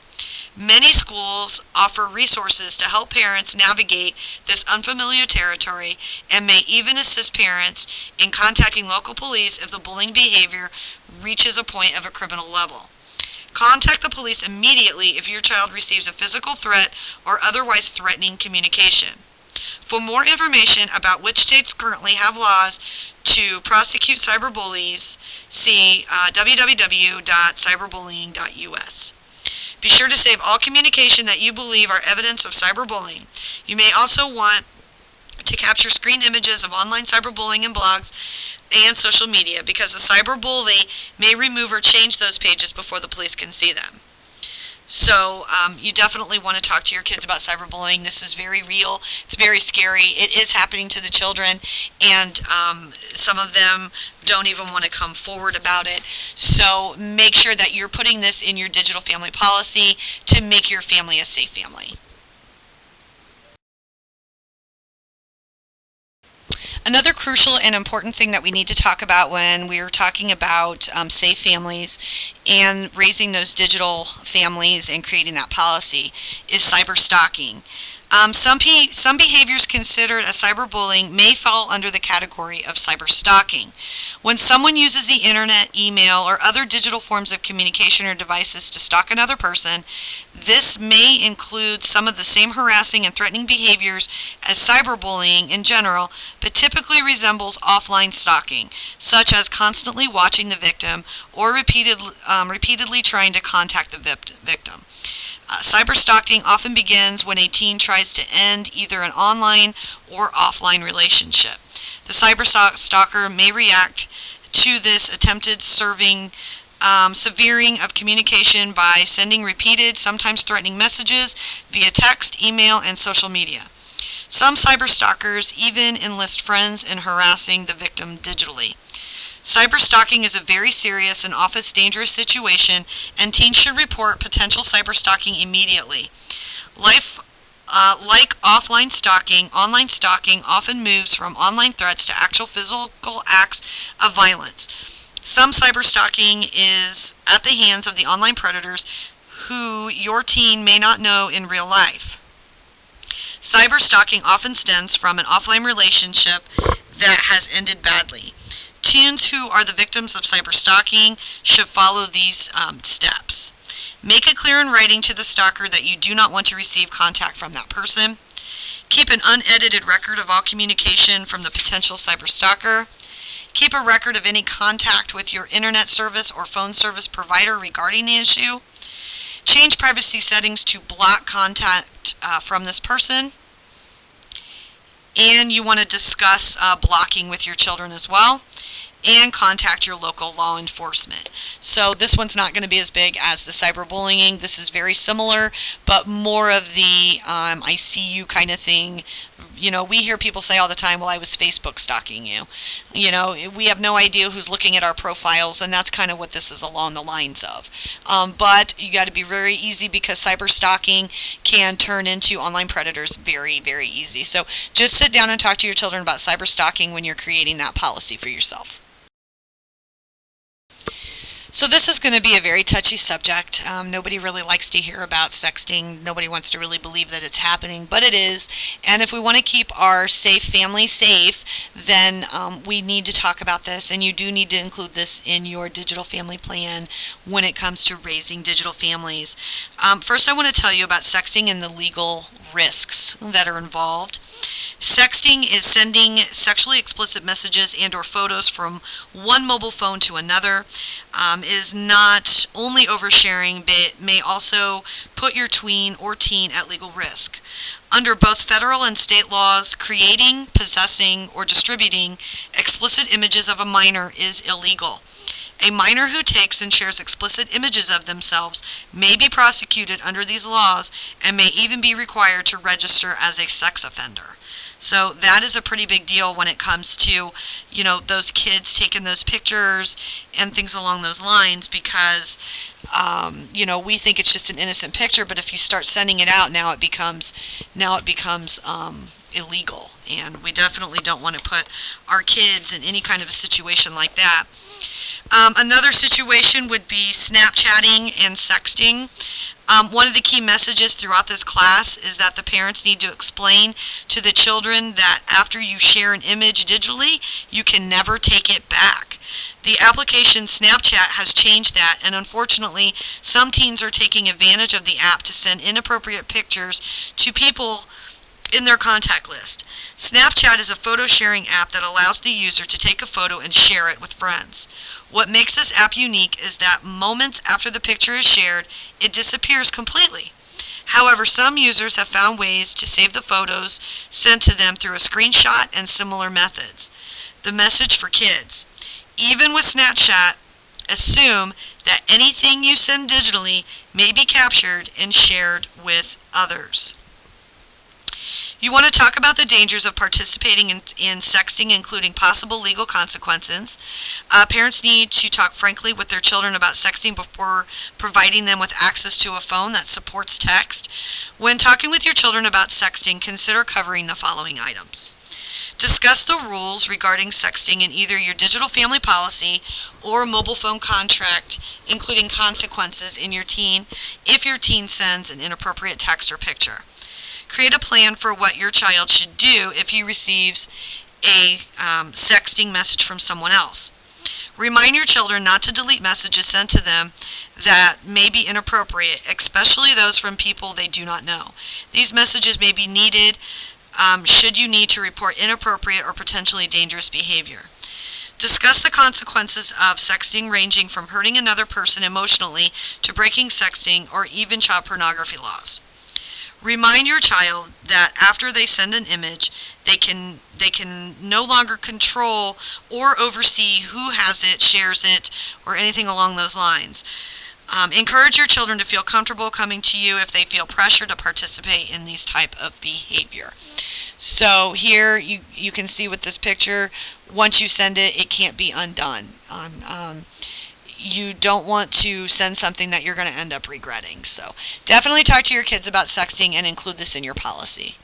Speaker 1: Many schools offer resources to help parents navigate this unfamiliar territory and may even assist parents in contacting local police if the bullying behavior reaches a point of a criminal level. Contact the police immediately if your child receives a physical threat or otherwise threatening communication. For more information about which states currently have laws to prosecute cyberbullies, see www.cyberbullying.us. Be sure to save all communication that you believe are evidence of cyberbullying. You may also want to capture screen images of online cyberbullying in blogs and social media because the cyberbully may remove or change those pages before the police can see them. So you definitely want to talk to your kids about cyberbullying. This is very real. It's very scary. It is happening to the children, and some of them don't even want to come forward about it. So make sure that you're putting this in your digital family policy to make your family a safe family. Another crucial and important thing that we need to talk about when we are talking about safe families and raising those digital families and creating that policy is cyber stalking. Some behaviors considered as cyberbullying may fall under the category of cyber stalking. When someone uses the internet, email, or other digital forms of communication or devices to stalk another person, this may include some of the same harassing and threatening behaviors as cyberbullying in general, but typically resembles offline stalking, such as constantly watching the victim or repeatedly trying to contact the victim. Cyber stalking often begins when a teen tries to end either an online or offline relationship. The cyber stalker may react to this attempted severing of communication by sending repeated, sometimes threatening messages via text, email, and social media. Some cyber stalkers even enlist friends in harassing the victim digitally. Cyber stalking is a very serious and often dangerous situation, and teens should report potential cyber stalking immediately. Like offline stalking, online stalking often moves from online threats to actual physical acts of violence. Some cyber stalking is at the hands of the online predators who your teen may not know in real life. Cyber stalking often stems from an offline relationship that has ended badly. Teens who are the victims of cyber stalking should follow these steps. Make it clear in writing to the stalker that you do not want to receive contact from that person. Keep an unedited record of all communication from the potential cyber stalker. Keep a record of any contact with your internet service or phone service provider regarding the issue. Change privacy settings to block contact from this person. And you want to discuss blocking with your children as well. And contact your local law enforcement. So this one's not going to be as big as the cyberbullying. This is very similar, but more of the I see you kind of thing. You know, we hear people say all the time, well, I was Facebook stalking you. You know, we have no idea who's looking at our profiles, and that's kind of what this is along the lines of. But you got to be very easy because cyber stalking can turn into online predators very, very easy. So just sit down and talk to your children about cyber stalking when you're creating that policy for yourself. So this is going to be a very touchy subject. Nobody really likes to hear about sexting. Nobody wants to really believe that it's happening, but it is. And if we want to keep our safe family safe, then we need to talk about this, and you do need to include this in your digital family plan when it comes to raising digital families. First, I want to tell you about sexting and the legal risks that are involved. Sexting is sending sexually explicit messages and or photos from one mobile phone to another. Is not only oversharing, but may also put your tween or teen at legal risk. Under both federal and state laws, creating, possessing, or distributing explicit images of a minor is illegal. A minor who takes and shares explicit images of themselves may be prosecuted under these laws and may even be required to register as a sex offender. So that is a pretty big deal when it comes to, those kids taking those pictures and things along those lines because, we think it's just an innocent picture, but if you start sending it out, now it becomes illegal. And we definitely don't want to put our kids in any kind of a situation like that. Another situation would be Snapchatting and sexting. One of the key messages throughout this class is that the parents need to explain to the children that after you share an image digitally, you can never take it back. The application Snapchat has changed that, and unfortunately, some teens are taking advantage of the app to send inappropriate pictures to people in their contact list. Snapchat is a photo sharing app that allows the user to take a photo and share it with friends. What makes this app unique is that moments after the picture is shared, it disappears completely. However, some users have found ways to save the photos sent to them through a screenshot and similar methods. The message for kids. Even with Snapchat, assume that anything you send digitally may be captured and shared with others. You want to talk about the dangers of participating in sexting, including possible legal consequences. Parents need to talk frankly with their children about sexting before providing them with access to a phone that supports text. When talking with your children about sexting, consider covering the following items. Discuss the rules regarding sexting in either your digital family policy or mobile phone contract, including consequences in your teen if your teen sends an inappropriate text or picture. Create a plan for what your child should do if he receives a sexting message from someone else. Remind your children not to delete messages sent to them that may be inappropriate, especially those from people they do not know. These messages may be needed should you need to report inappropriate or potentially dangerous behavior. Discuss the consequences of sexting, ranging from hurting another person emotionally to breaking sexting or even child pornography laws. Remind your child that after they send an image, they can no longer control or oversee who has it, shares it, or anything along those lines. Encourage your children to feel comfortable coming to you if they feel pressure to participate in these type of behavior. So here you can see with this picture, once you send it, it can't be undone. You don't want to send something that you're going to end up regretting. So definitely talk to your kids about sexting and include this in your policy.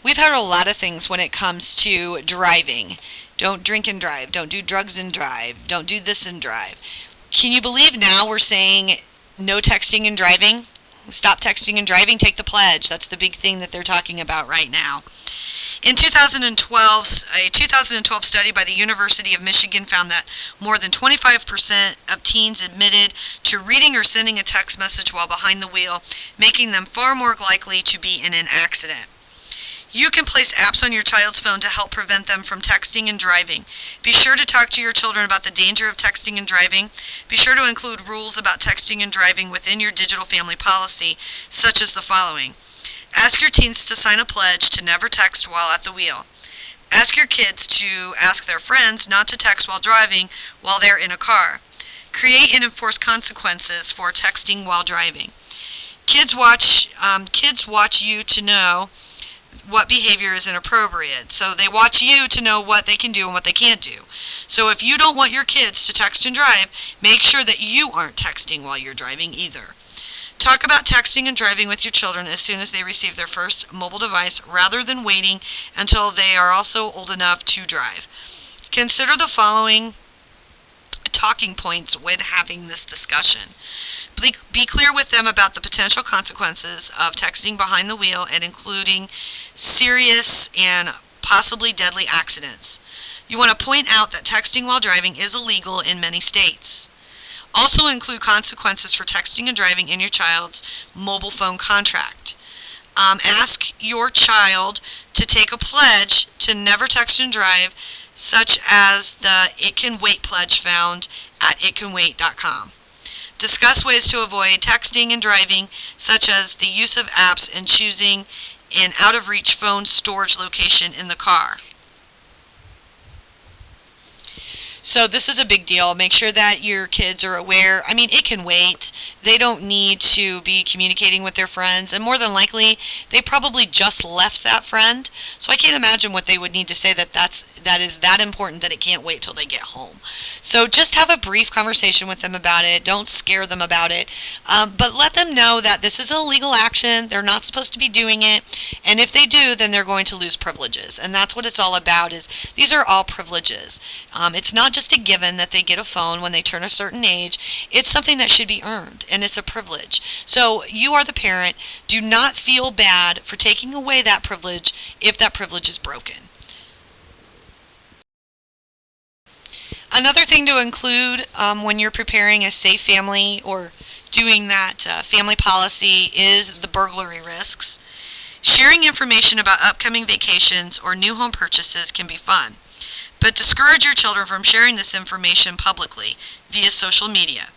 Speaker 1: We've heard a lot of things when it comes to driving. Don't drink and drive. Don't do drugs and drive. Don't do this and drive. Can you believe now we're saying no texting and driving? Stop texting and driving. Take the pledge. That's the big thing that they're talking about right now. In 2012, a 2012 study by the University of Michigan found that more than 25% of teens admitted to reading or sending a text message while behind the wheel, making them far more likely to be in an accident. You can place apps on your child's phone to help prevent them from texting and driving. Be sure to talk to your children about the danger of texting and driving. Be sure to include rules about texting and driving within your digital family policy, such as the following. Ask your teens to sign a pledge to never text while at the wheel. Ask your kids to ask their friends not to text while driving while they're in a car. Create and enforce consequences for texting while driving. Kids watch you to know what behavior is inappropriate. So they watch you to know what they can do and what they can't do. So if you don't want your kids to text and drive, make sure that you aren't texting while you're driving either. Talk about texting and driving with your children as soon as they receive their first mobile device rather than waiting until they are also old enough to drive. Consider the following talking points when having this discussion. Be clear with them about the potential consequences of texting behind the wheel and including serious and possibly deadly accidents. You want to point out that texting while driving is illegal in many states. Also include consequences for texting and driving in your child's mobile phone contract. Ask your child to take a pledge to never text and drive, such as the It Can Wait pledge found at itcanwait.com. Discuss ways to avoid texting and driving, such as the use of apps and choosing an out-of-reach phone storage location in the car. So this is a big deal. Make sure that your kids are aware. I mean, it can wait. They don't need to be communicating with their friends, and more than likely, they probably just left that friend. So I can't imagine what they would need to say that is that important that it can't wait till they get home. So just have a brief conversation with them about it. Don't scare them about it, but let them know that this is an illegal action. They're not supposed to be doing it, and if they do, then they're going to lose privileges, and that's what it's all about. Is these are all privileges. It's not just a given that they get a phone when they turn a certain age. It's something that should be earned, and it's a privilege. So you are the parent. Do not feel bad for taking away that privilege if that privilege is broken. Another thing to include when you're preparing a safe family or doing that family policy is the burglary risks. Sharing information about upcoming vacations or new home purchases can be fun, but discourage your children from sharing this information publicly via social media.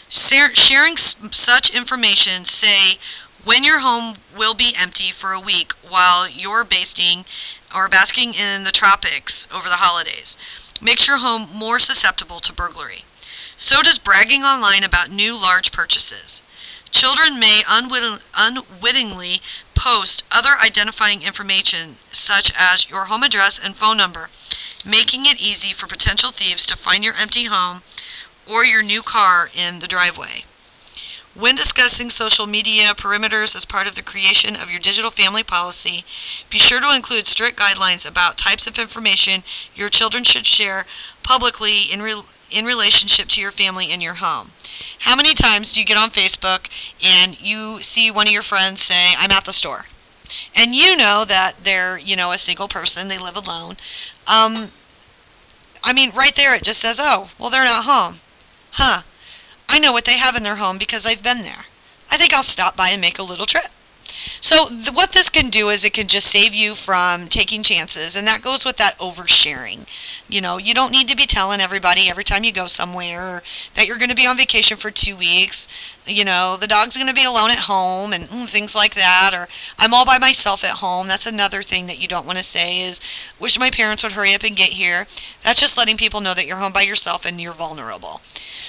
Speaker 1: Sharing such information, say, when your home will be empty for a week while you're basking in the tropics over the holidays, makes your home more susceptible to burglary. So does bragging online about new large purchases. Children may unwittingly post other identifying information such as your home address and phone number, making it easy for potential thieves to find your empty home or your new car in the driveway. When discussing social media perimeters as part of the creation of your digital family policy, be sure to include strict guidelines about types of information your children should share publicly in relationship to your family and your home. How many times do you get on Facebook and you see one of your friends say, "I'm at the store," and you know that they're, a single person, they live alone. Right there it just says, "Oh, well, they're not home." Huh. I know what they have in their home because I've been there. I think I'll stop by and make a little trip. So what this can do is it can just save you from taking chances, and that goes with that oversharing. You don't need to be telling everybody every time you go somewhere that you're going to be on vacation for 2 weeks. The dog's going to be alone at home and things like that, or I'm all by myself at home. That's another thing that you don't want to say is, wish my parents would hurry up and get here. That's just letting people know that you're home by yourself and you're vulnerable.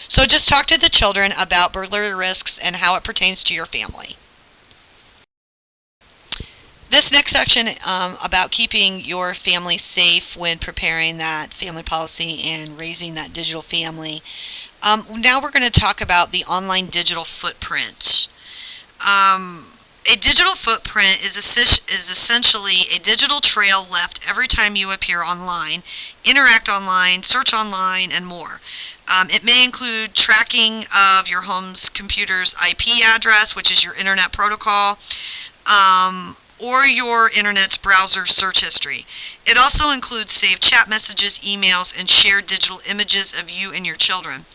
Speaker 1: So just talk to the children about burglary risks and how it pertains to your family. This next section about keeping your family safe when preparing that family policy and raising that digital family. Now we're going to talk about the online digital footprint. A digital footprint is essentially a digital trail left every time you appear online, interact online, search online, and more. It may include tracking of your home's computer's IP address, which is your internet protocol, or your internet's browser search history. It also includes saved chat messages, emails, and shared digital images of you and your children.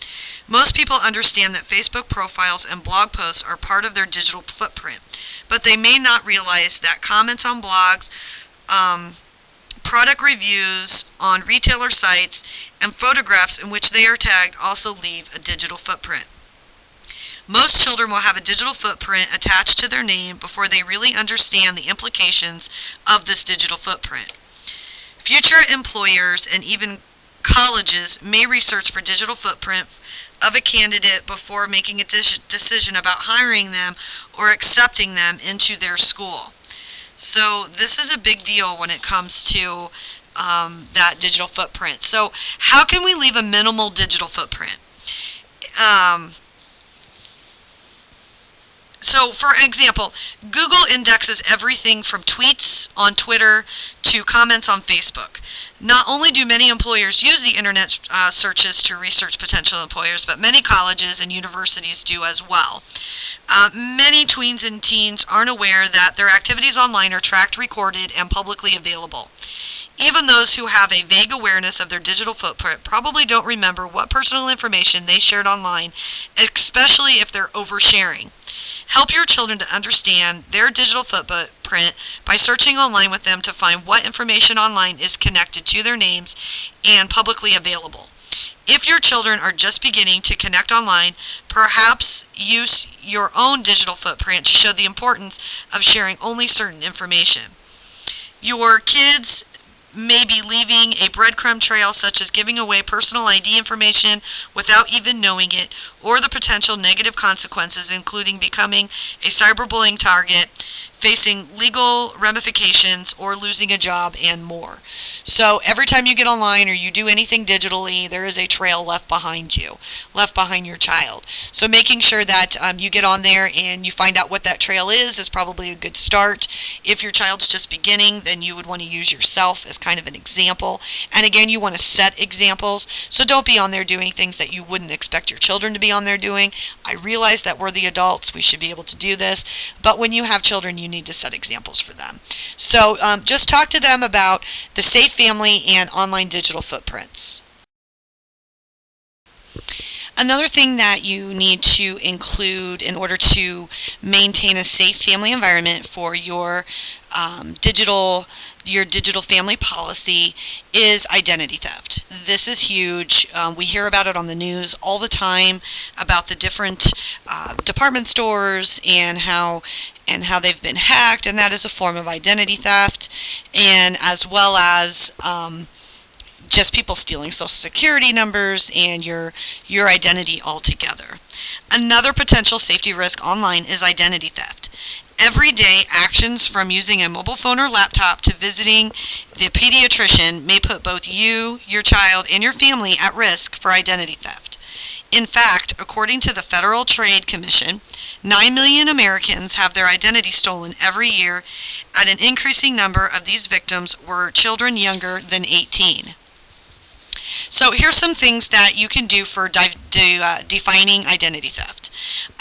Speaker 1: Most people understand that Facebook profiles and blog posts are part of their digital footprint, but they may not realize that comments on blogs, product reviews on retailer sites, and photographs in which they are tagged also leave a digital footprint. Most children will have a digital footprint attached to their name before they really understand the implications of this digital footprint. Future employers and even colleges may research for digital footprint of a candidate before making a decision about hiring them or accepting them into their school. So this is a big deal when it comes to that digital footprint. So how can we leave a minimal digital footprint? So, for example, Google indexes everything from tweets on Twitter to comments on Facebook. Not only do many employers use the internet searches to research potential employers, but many colleges and universities do as well. Many tweens and teens aren't aware that their activities online are tracked, recorded, and publicly available. Even those who have a vague awareness of their digital footprint probably don't remember what personal information they shared online, especially if they're oversharing. Help your children to understand their digital footprint by searching online with them to find what information online is connected to their names and publicly available. If your children are just beginning to connect online, perhaps use your own digital footprint to show the importance of sharing only certain information. Your kids may be leaving a breadcrumb trail, such as giving away personal ID information without even knowing it, or the potential negative consequences, including becoming a cyberbullying target, facing legal ramifications, or losing a job, and more. So every time you get online or you do anything digitally, there is a trail left behind you, left behind your child. So making sure that you get on there and you find out what that trail is probably a good start. If your child's just beginning, then you would want to use yourself as kind of an example. And again, you want to set examples. So don't be on there doing things that you wouldn't expect your children to be on there doing. I realize that we're the adults. We should be able to do this. But when you have children, you need to set examples for them. So just talk to them about the safe family and online digital footprints. Another thing that you need to include in order to maintain a safe family environment for your digital family policy is identity theft. This is huge. We hear about it on the news all the time about the different department stores and how they've been hacked, and that is a form of identity theft, and as well as just people stealing social security numbers and your identity altogether. Another potential safety risk online is identity theft. Everyday actions from using a mobile phone or laptop to visiting the pediatrician may put both you, your child, and your family at risk for identity theft. In fact, according to the Federal Trade Commission, 9 million Americans have their identity stolen every year, and an increasing number of these victims were children younger than 18. So here's some things that you can do for defining identity theft.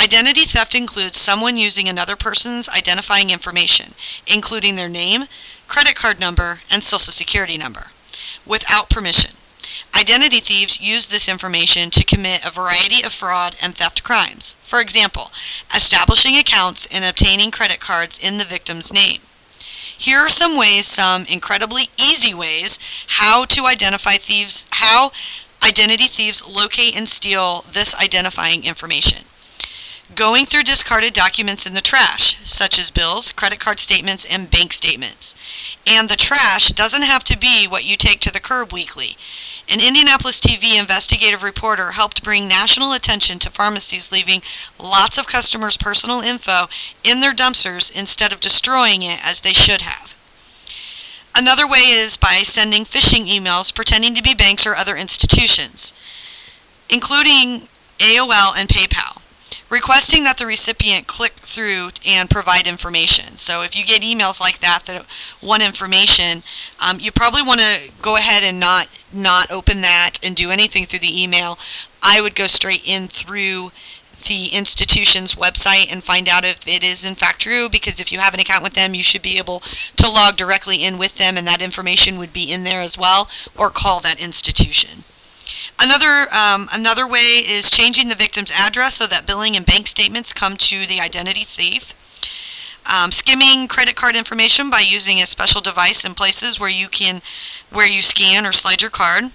Speaker 1: Identity theft includes someone using another person's identifying information, including their name, credit card number, and social security number, without permission. Identity thieves use this information to commit a variety of fraud and theft crimes. For example, establishing accounts and obtaining credit cards in the victim's name. Here are some incredibly easy ways how identity thieves locate and steal this identifying information. Going through discarded documents in the trash, such as bills, credit card statements, and bank statements. And the trash doesn't have to be what you take to the curb weekly. An Indianapolis TV investigative reporter helped bring national attention to pharmacies leaving lots of customers' personal info in their dumpsters instead of destroying it as they should have. Another way is by sending phishing emails pretending to be banks or other institutions, including AOL and PayPal, requesting that the recipient click through and provide information. So if you get emails like that want information, you probably want to go ahead and not open that and do anything through the email. I would go straight in through the institution's website and find out if it is in fact true, because if you have an account with them, you should be able to log directly in with them, and that information would be in there as well, or call that institution. Another way is changing the victim's address so that billing and bank statements come to the identity thief. Skimming credit card information by using a special device in places where you scan or slide your card.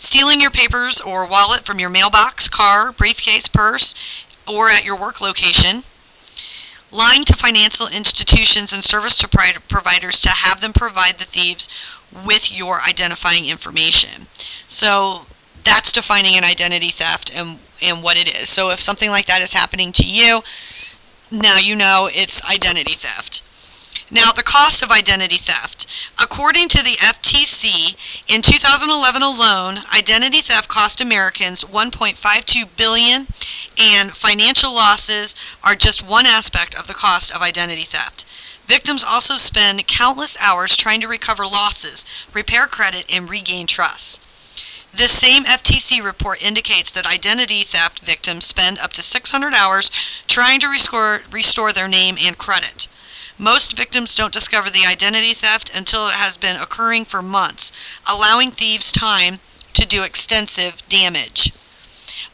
Speaker 1: Stealing your papers or wallet from your mailbox, car, briefcase, purse, or at your work location. Lying to financial institutions and service providers to have them provide the thieves with your identifying information. So that's defining an identity theft and what it is. So if something like that is happening to you, now you know it's identity theft. Now, the cost of identity theft. According to the FTC, in 2011 alone, identity theft cost Americans $1.52 billion, and financial losses are just one aspect of the cost of identity theft. Victims also spend countless hours trying to recover losses, repair credit, and regain trust. This same FTC report indicates that identity theft victims spend up to 600 hours trying to restore their name and credit. Most victims don't discover the identity theft until it has been occurring for months, allowing thieves time to do extensive damage.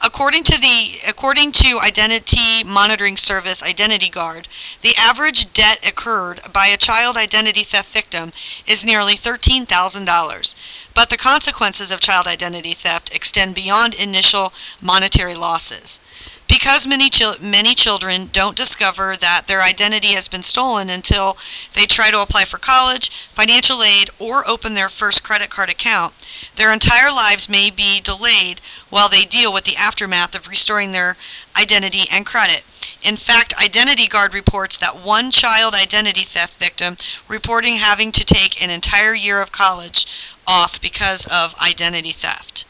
Speaker 1: According to identity monitoring service Identity Guard, the average debt incurred by a child identity theft victim is nearly $13,000. But the consequences of child identity theft extend beyond initial monetary losses. Because many children don't discover that their identity has been stolen until they try to apply for college, financial aid, or open their first credit card account, their entire lives may be delayed while they deal with the aftermath of restoring their identity and credit. In fact, Identity Guard reports that one child identity theft victim reporting having to take an entire year of college off because of identity theft.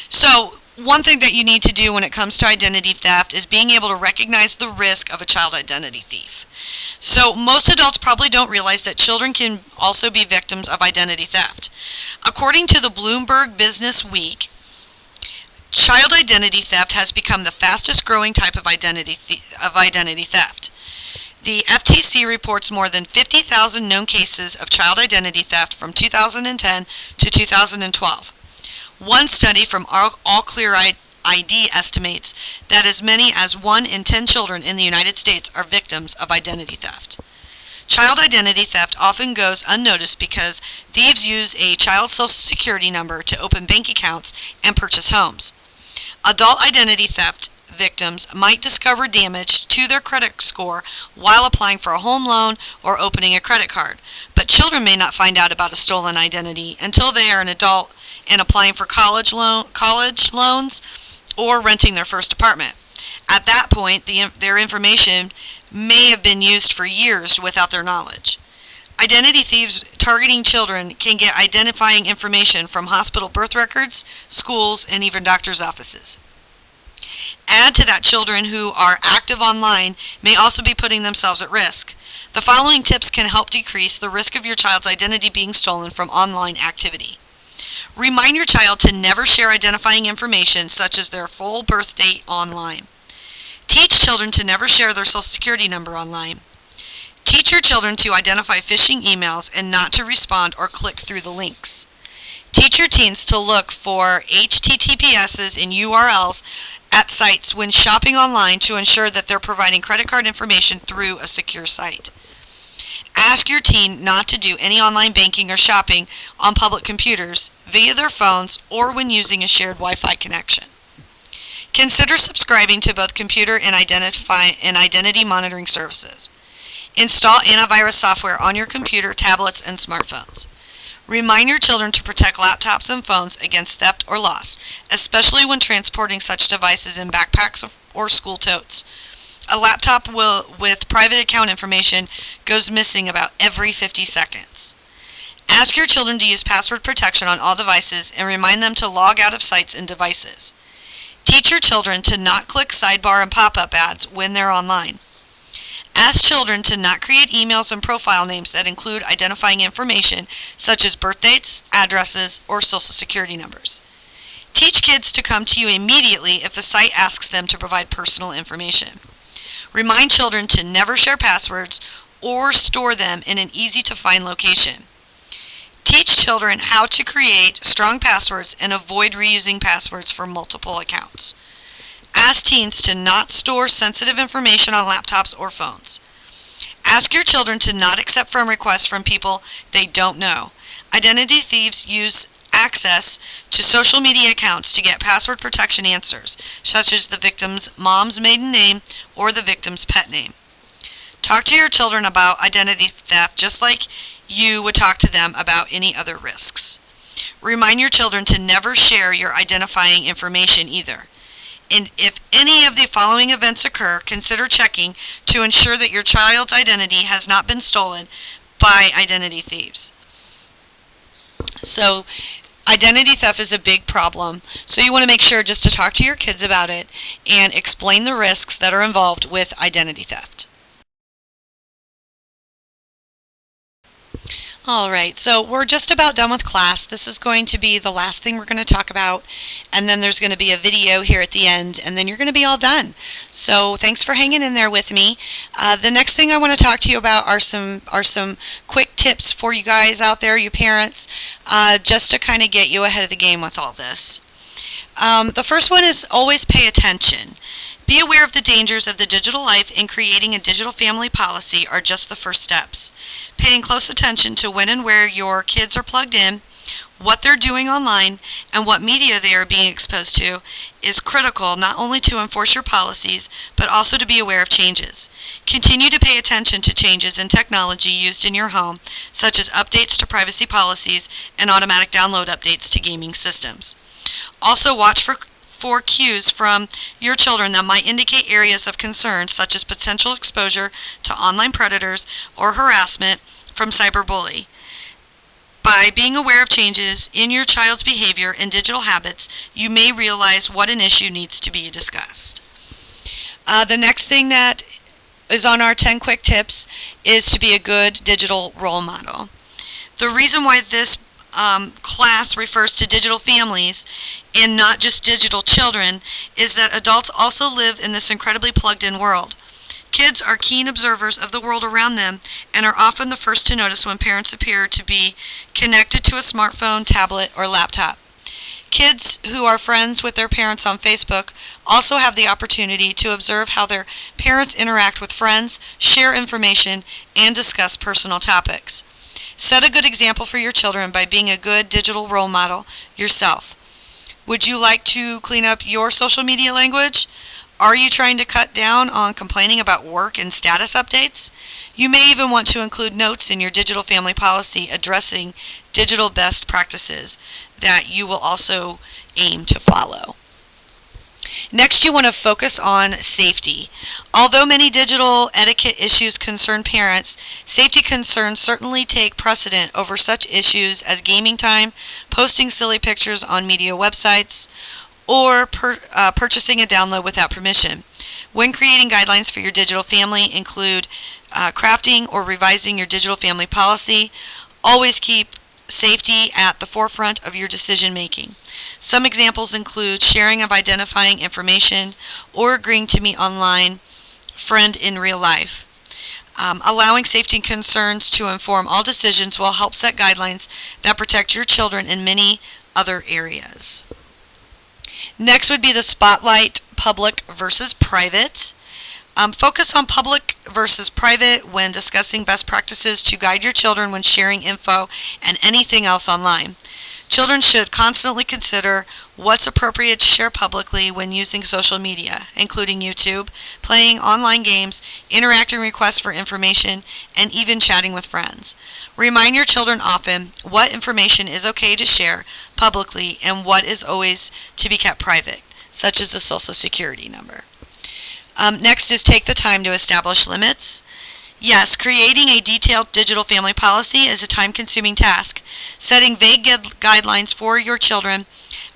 Speaker 1: So, one thing that you need to do when it comes to identity theft is being able to recognize the risk of a child identity thief. So most adults probably don't realize that children can also be victims of identity theft. According to the Bloomberg Business Week, child identity theft has become the fastest growing type of identity theft. The FTC reports more than 50,000 known cases of child identity theft from 2010 to 2012. One study from All Clear ID estimates that as many as 1 in 10 children in the United States are victims of identity theft. Child identity theft often goes unnoticed because thieves use a child's social security number to open bank accounts and purchase homes. Adult identity theft victims might discover damage to their credit score while applying for a home loan or opening a credit card, but children may not find out about a stolen identity until they are an adult and applying for college loans or renting their first apartment. At that point, their information may have been used for years without their knowledge. Identity thieves targeting children can get identifying information from hospital birth records, schools, and even doctors' offices. Add to that, children who are active online may also be putting themselves at risk. The following tips can help decrease the risk of your child's identity being stolen from online activity. Remind your child to never share identifying information such as their full birth date online. Teach children to never share their social security number online. Teach your children to identify phishing emails and not to respond or click through the links. Teach your teens to look for HTTPSs and URLs at sites when shopping online to ensure that they're providing credit card information through a secure site. Ask your teen not to do any online banking or shopping on public computers, via their phones, or when using a shared Wi-Fi connection. Consider subscribing to both computer and identity monitoring services. Install antivirus software on your computer, tablets, and smartphones. Remind your children to protect laptops and phones against theft or loss, especially when transporting such devices in backpacks or school totes. A laptop with private account information goes missing about every 50 seconds. Ask your children to use password protection on all devices and remind them to log out of sites and devices. Teach your children to not click sidebar and pop-up ads when they're online. Ask children to not create emails and profile names that include identifying information such as birth dates, addresses, or social security numbers. Teach kids to come to you immediately if a site asks them to provide personal information. Remind children to never share passwords or store them in an easy-to-find location. Teach children how to create strong passwords and avoid reusing passwords for multiple accounts. Ask teens to not store sensitive information on laptops or phones. Ask your children to not accept friend requests from people they don't know. Identity thieves use access to social media accounts to get password protection answers, such as the victim's mom's maiden name or the victim's pet name. Talk to your children about identity theft just like you would talk to them about any other risks. Remind your children to never share your identifying information either. And if any of the following events occur, consider checking to ensure that your child's identity has not been stolen by identity thieves. So identity theft is a big problem, so you want to make sure just to talk to your kids about it and explain the risks that are involved with identity theft. Alright, so we're just about done with class. This is going to be the last thing we're going to talk about, and then there's going to be a video here at the end, and then you're going to be all done. So thanks for hanging in there with me. The next thing I want to talk to you about are some quick tips for you guys out there, you parents, just to kind of get you ahead of the game with all this. The first one is always pay attention. Be aware of the dangers of the digital life, and creating a digital family policy are just the first steps. Paying close attention to when and where your kids are plugged in, what they're doing online, and what media they are being exposed to is critical not only to enforce your policies, but also to be aware of changes. Continue to pay attention to changes in technology used in your home, such as updates to privacy policies and automatic download updates to gaming systems. Also watch for cues from your children that might indicate areas of concern, such as potential exposure to online predators or harassment from cyberbullying. By being aware of changes in your child's behavior and digital habits, you may realize what an issue needs to be discussed. The next thing that is on our 10 quick tips is to be a good digital role model. The reason why this class refers to digital families and not just digital children is that adults also live in this incredibly plugged-in world. Kids are keen observers of the world around them and are often the first to notice when parents appear to be connected to a smartphone, tablet, or laptop. Kids who are friends with their parents on Facebook also have the opportunity to observe how their parents interact with friends, share information, and discuss personal topics. Set a good example for your children by being a good digital role model yourself. Would you like to clean up your social media language? Are you trying to cut down on complaining about work and status updates? You may even want to include notes in your digital family policy addressing digital best practices that you will also aim to follow. Next, you want to focus on safety. Although many digital etiquette issues concern parents, safety concerns certainly take precedent over such issues as gaming time, posting silly pictures on media websites, or purchasing a download without permission. When creating guidelines for your digital family, include crafting or revising your digital family policy. Always keep safety at the forefront of your decision making. Some examples include sharing of identifying information or agreeing to meet online friend in real life. Allowing safety concerns to inform all decisions will help set guidelines that protect your children in many other areas. Next would be the spotlight, public versus private. Focus on public versus private when discussing best practices to guide your children when sharing info and anything else online. Children should constantly consider what's appropriate to share publicly when using social media, including YouTube, playing online games, interacting requests for information, and even chatting with friends. Remind your children often what information is okay to share publicly and what is always to be kept private, such as the Social Security number. Next is take the time to establish limits. Yes, creating a detailed digital family policy is a time-consuming task. Setting vague guidelines for your children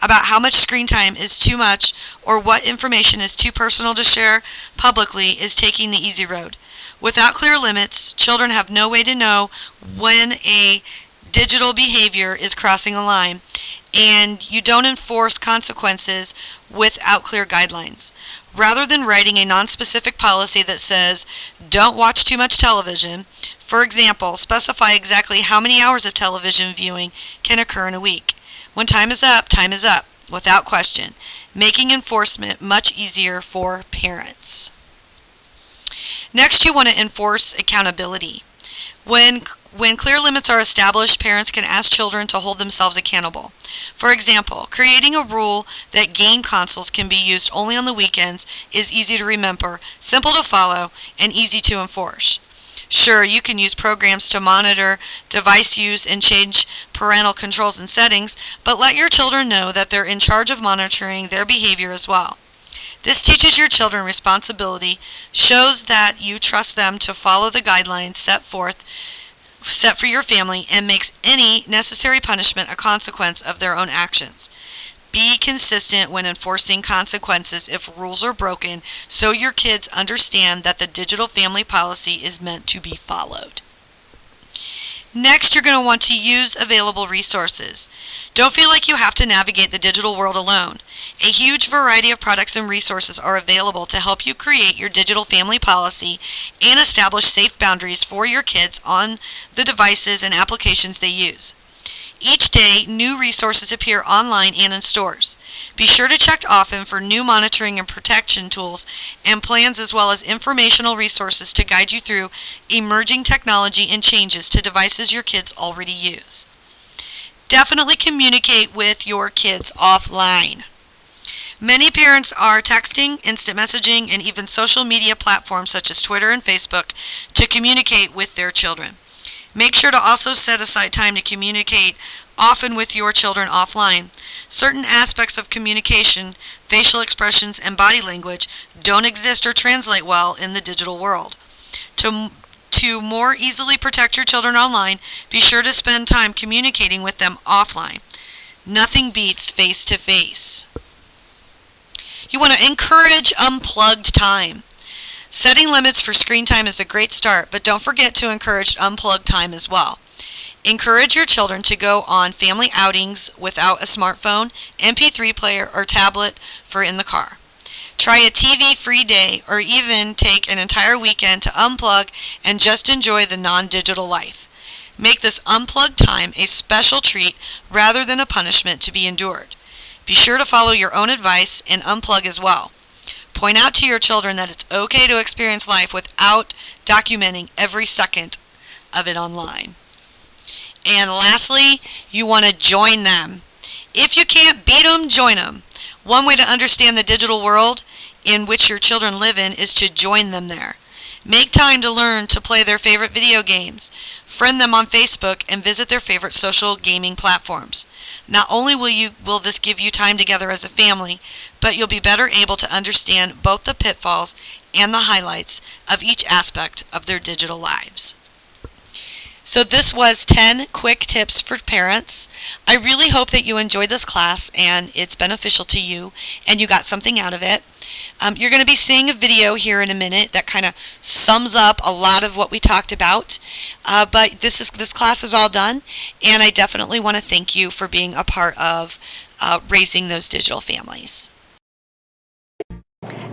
Speaker 1: about how much screen time is too much or what information is too personal to share publicly is taking the easy road. Without clear limits, children have no way to know when a digital behavior is crossing a line, and you don't enforce consequences without clear guidelines. Rather than writing a non-specific policy that says, don't watch too much television, for example, specify exactly how many hours of television viewing can occur in a week. When time is up, without question, making enforcement much easier for parents. Next, you want to enforce accountability. When clear limits are established, parents can ask children to hold themselves accountable. For example, creating a rule that game consoles can be used only on the weekends is easy to remember, simple to follow, and easy to enforce. Sure, you can use programs to monitor device use and change parental controls and settings, but let your children know that they're in charge of monitoring their behavior as well. This teaches your children responsibility, shows that you trust them to follow the guidelines set for your family, and makes any necessary punishment a consequence of their own actions. Be consistent when enforcing consequences if rules are broken, so your kids understand that the digital family policy is meant to be followed. Next, you're going to want to use available resources. Don't feel like you have to navigate the digital world alone. A huge variety of products and resources are available to help you create your digital family policy and establish safe boundaries for your kids on the devices and applications they use. Each day, new resources appear online and in stores. Be sure to check often for new monitoring and protection tools and plans, as well as informational resources to guide you through emerging technology and changes to devices your kids already use. Definitely communicate with your kids offline. Many parents are texting, instant messaging, and even social media platforms such as Twitter and Facebook to communicate with their children. Make sure to also set aside time to communicate often with your children offline. Certain aspects of communication, facial expressions, and body language don't exist or translate well in the digital world. To more easily protect your children online, be sure to spend time communicating with them offline. Nothing beats face-to-face. You want to encourage unplugged time. Setting limits for screen time is a great start, but don't forget to encourage unplugged time as well. Encourage your children to go on family outings without a smartphone, MP3 player, or tablet for in the car. Try a TV-free day, or even take an entire weekend to unplug and just enjoy the non-digital life. Make this unplugged time a special treat rather than a punishment to be endured. Be sure to follow your own advice and unplug as well. Point out to your children that it's okay to experience life without documenting every second of it online. And lastly, you want to join them. If you can't beat them, join them. One way to understand the digital world in which your children live in is to join them there. Make time to learn to play their favorite video games. Friend them on Facebook and visit their favorite social gaming platforms. Not only will this give you time together as a family, but you'll be better able to understand both the pitfalls and the highlights of each aspect of their digital lives. So this was 10 quick tips for parents. I really hope that you enjoyed this class and it's beneficial to you and you got something out of it. You're going to be seeing a video here in a minute that kind of sums up a lot of what we talked about. But this class is all done, and I definitely want to thank you for being a part of raising those digital families.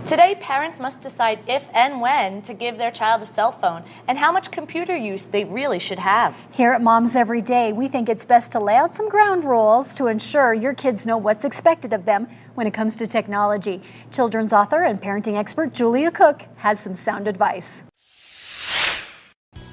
Speaker 3: Today, parents must decide if and when to give their child a cell phone and how much computer use they really should have.
Speaker 4: Here at Moms Every Day, we think it's best to lay out some ground rules to ensure your kids know what's expected of them when it comes to technology. Children's author and parenting expert Julia Cook has some sound advice.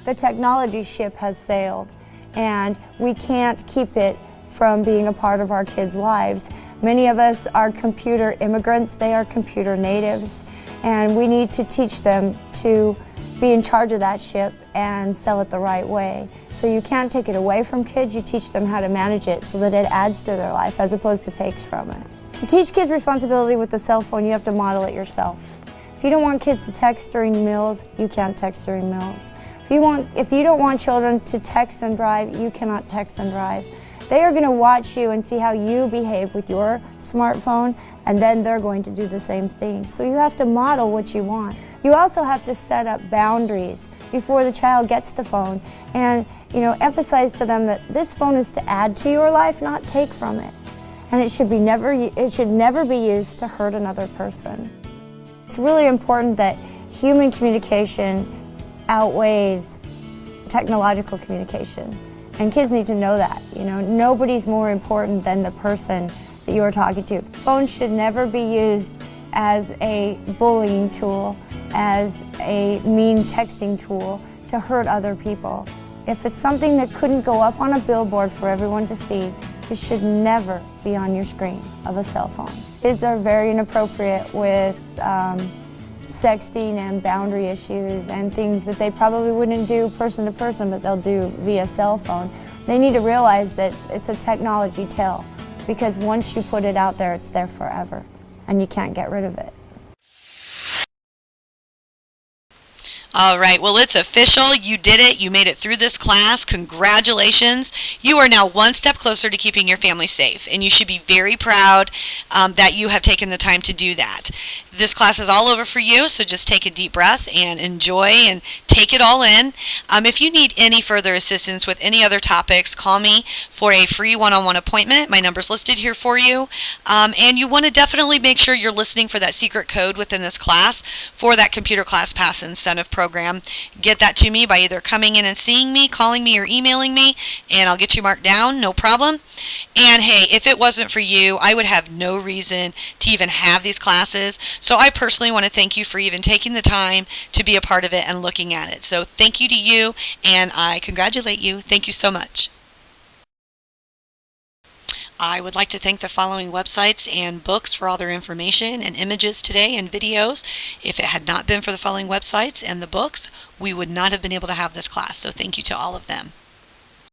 Speaker 5: The technology ship has sailed, and we can't keep it from being a part of our kids' lives. Many of us are computer immigrants, they are computer natives, and we need to teach them to be in charge of that ship and sell it the right way. So you can't take it away from kids, you teach them how to manage it so that it adds to their life as opposed to takes from it. To teach kids responsibility with the cell phone, you have to model it yourself. If you don't want kids to text during meals, you can't text during meals. If you don't want children to text and drive, you cannot text and drive. They are going to watch you and see how you behave with your smartphone, and then they're going to do the same thing. So you have to model what you want. You also have to set up boundaries before the child gets the phone and emphasize to them that this phone is to add to your life, not take from it. And it should never be used to hurt another person. It's really important that human communication outweighs technological communication. And kids need to know that. Nobody's more important than the person that you are talking to. Phones should never be used as a bullying tool, as a mean texting tool to hurt other people. If it's something that couldn't go up on a billboard for everyone to see, it should never be on your screen of a cell phone. Kids are very inappropriate with sexting and boundary issues and things that they probably wouldn't do person to person, but they'll do via cell phone. They need to realize that it's a technology tell, because once you put it out there, it's there forever, and you can't get rid of it.
Speaker 1: All right, well, it's official. You did it. You made it through this class. Congratulations. You are now one step closer to keeping your family safe, and you should be very proud that you have taken the time to do that. This class is all over for you, so just take a deep breath and enjoy and take it all in. If you need any further assistance with any other topics, call me for a free one-on-one appointment. My number's listed here for you. And you want to definitely make sure you're listening for that secret code within this class for that Computer Class Pass incentive program. Get that to me by either coming in and seeing me, calling me, or emailing me, and I'll get you marked down, no problem. And hey, if it wasn't for you, I would have no reason to even have these classes. So I personally want to thank you for even taking the time to be a part of it and looking at it. So thank you to you, and I congratulate you. Thank you so much. I would like to thank the following websites and books for all their information and images today and videos. If it had not been for the following websites and the books, we would not have been able to have this class. So thank you to all of them.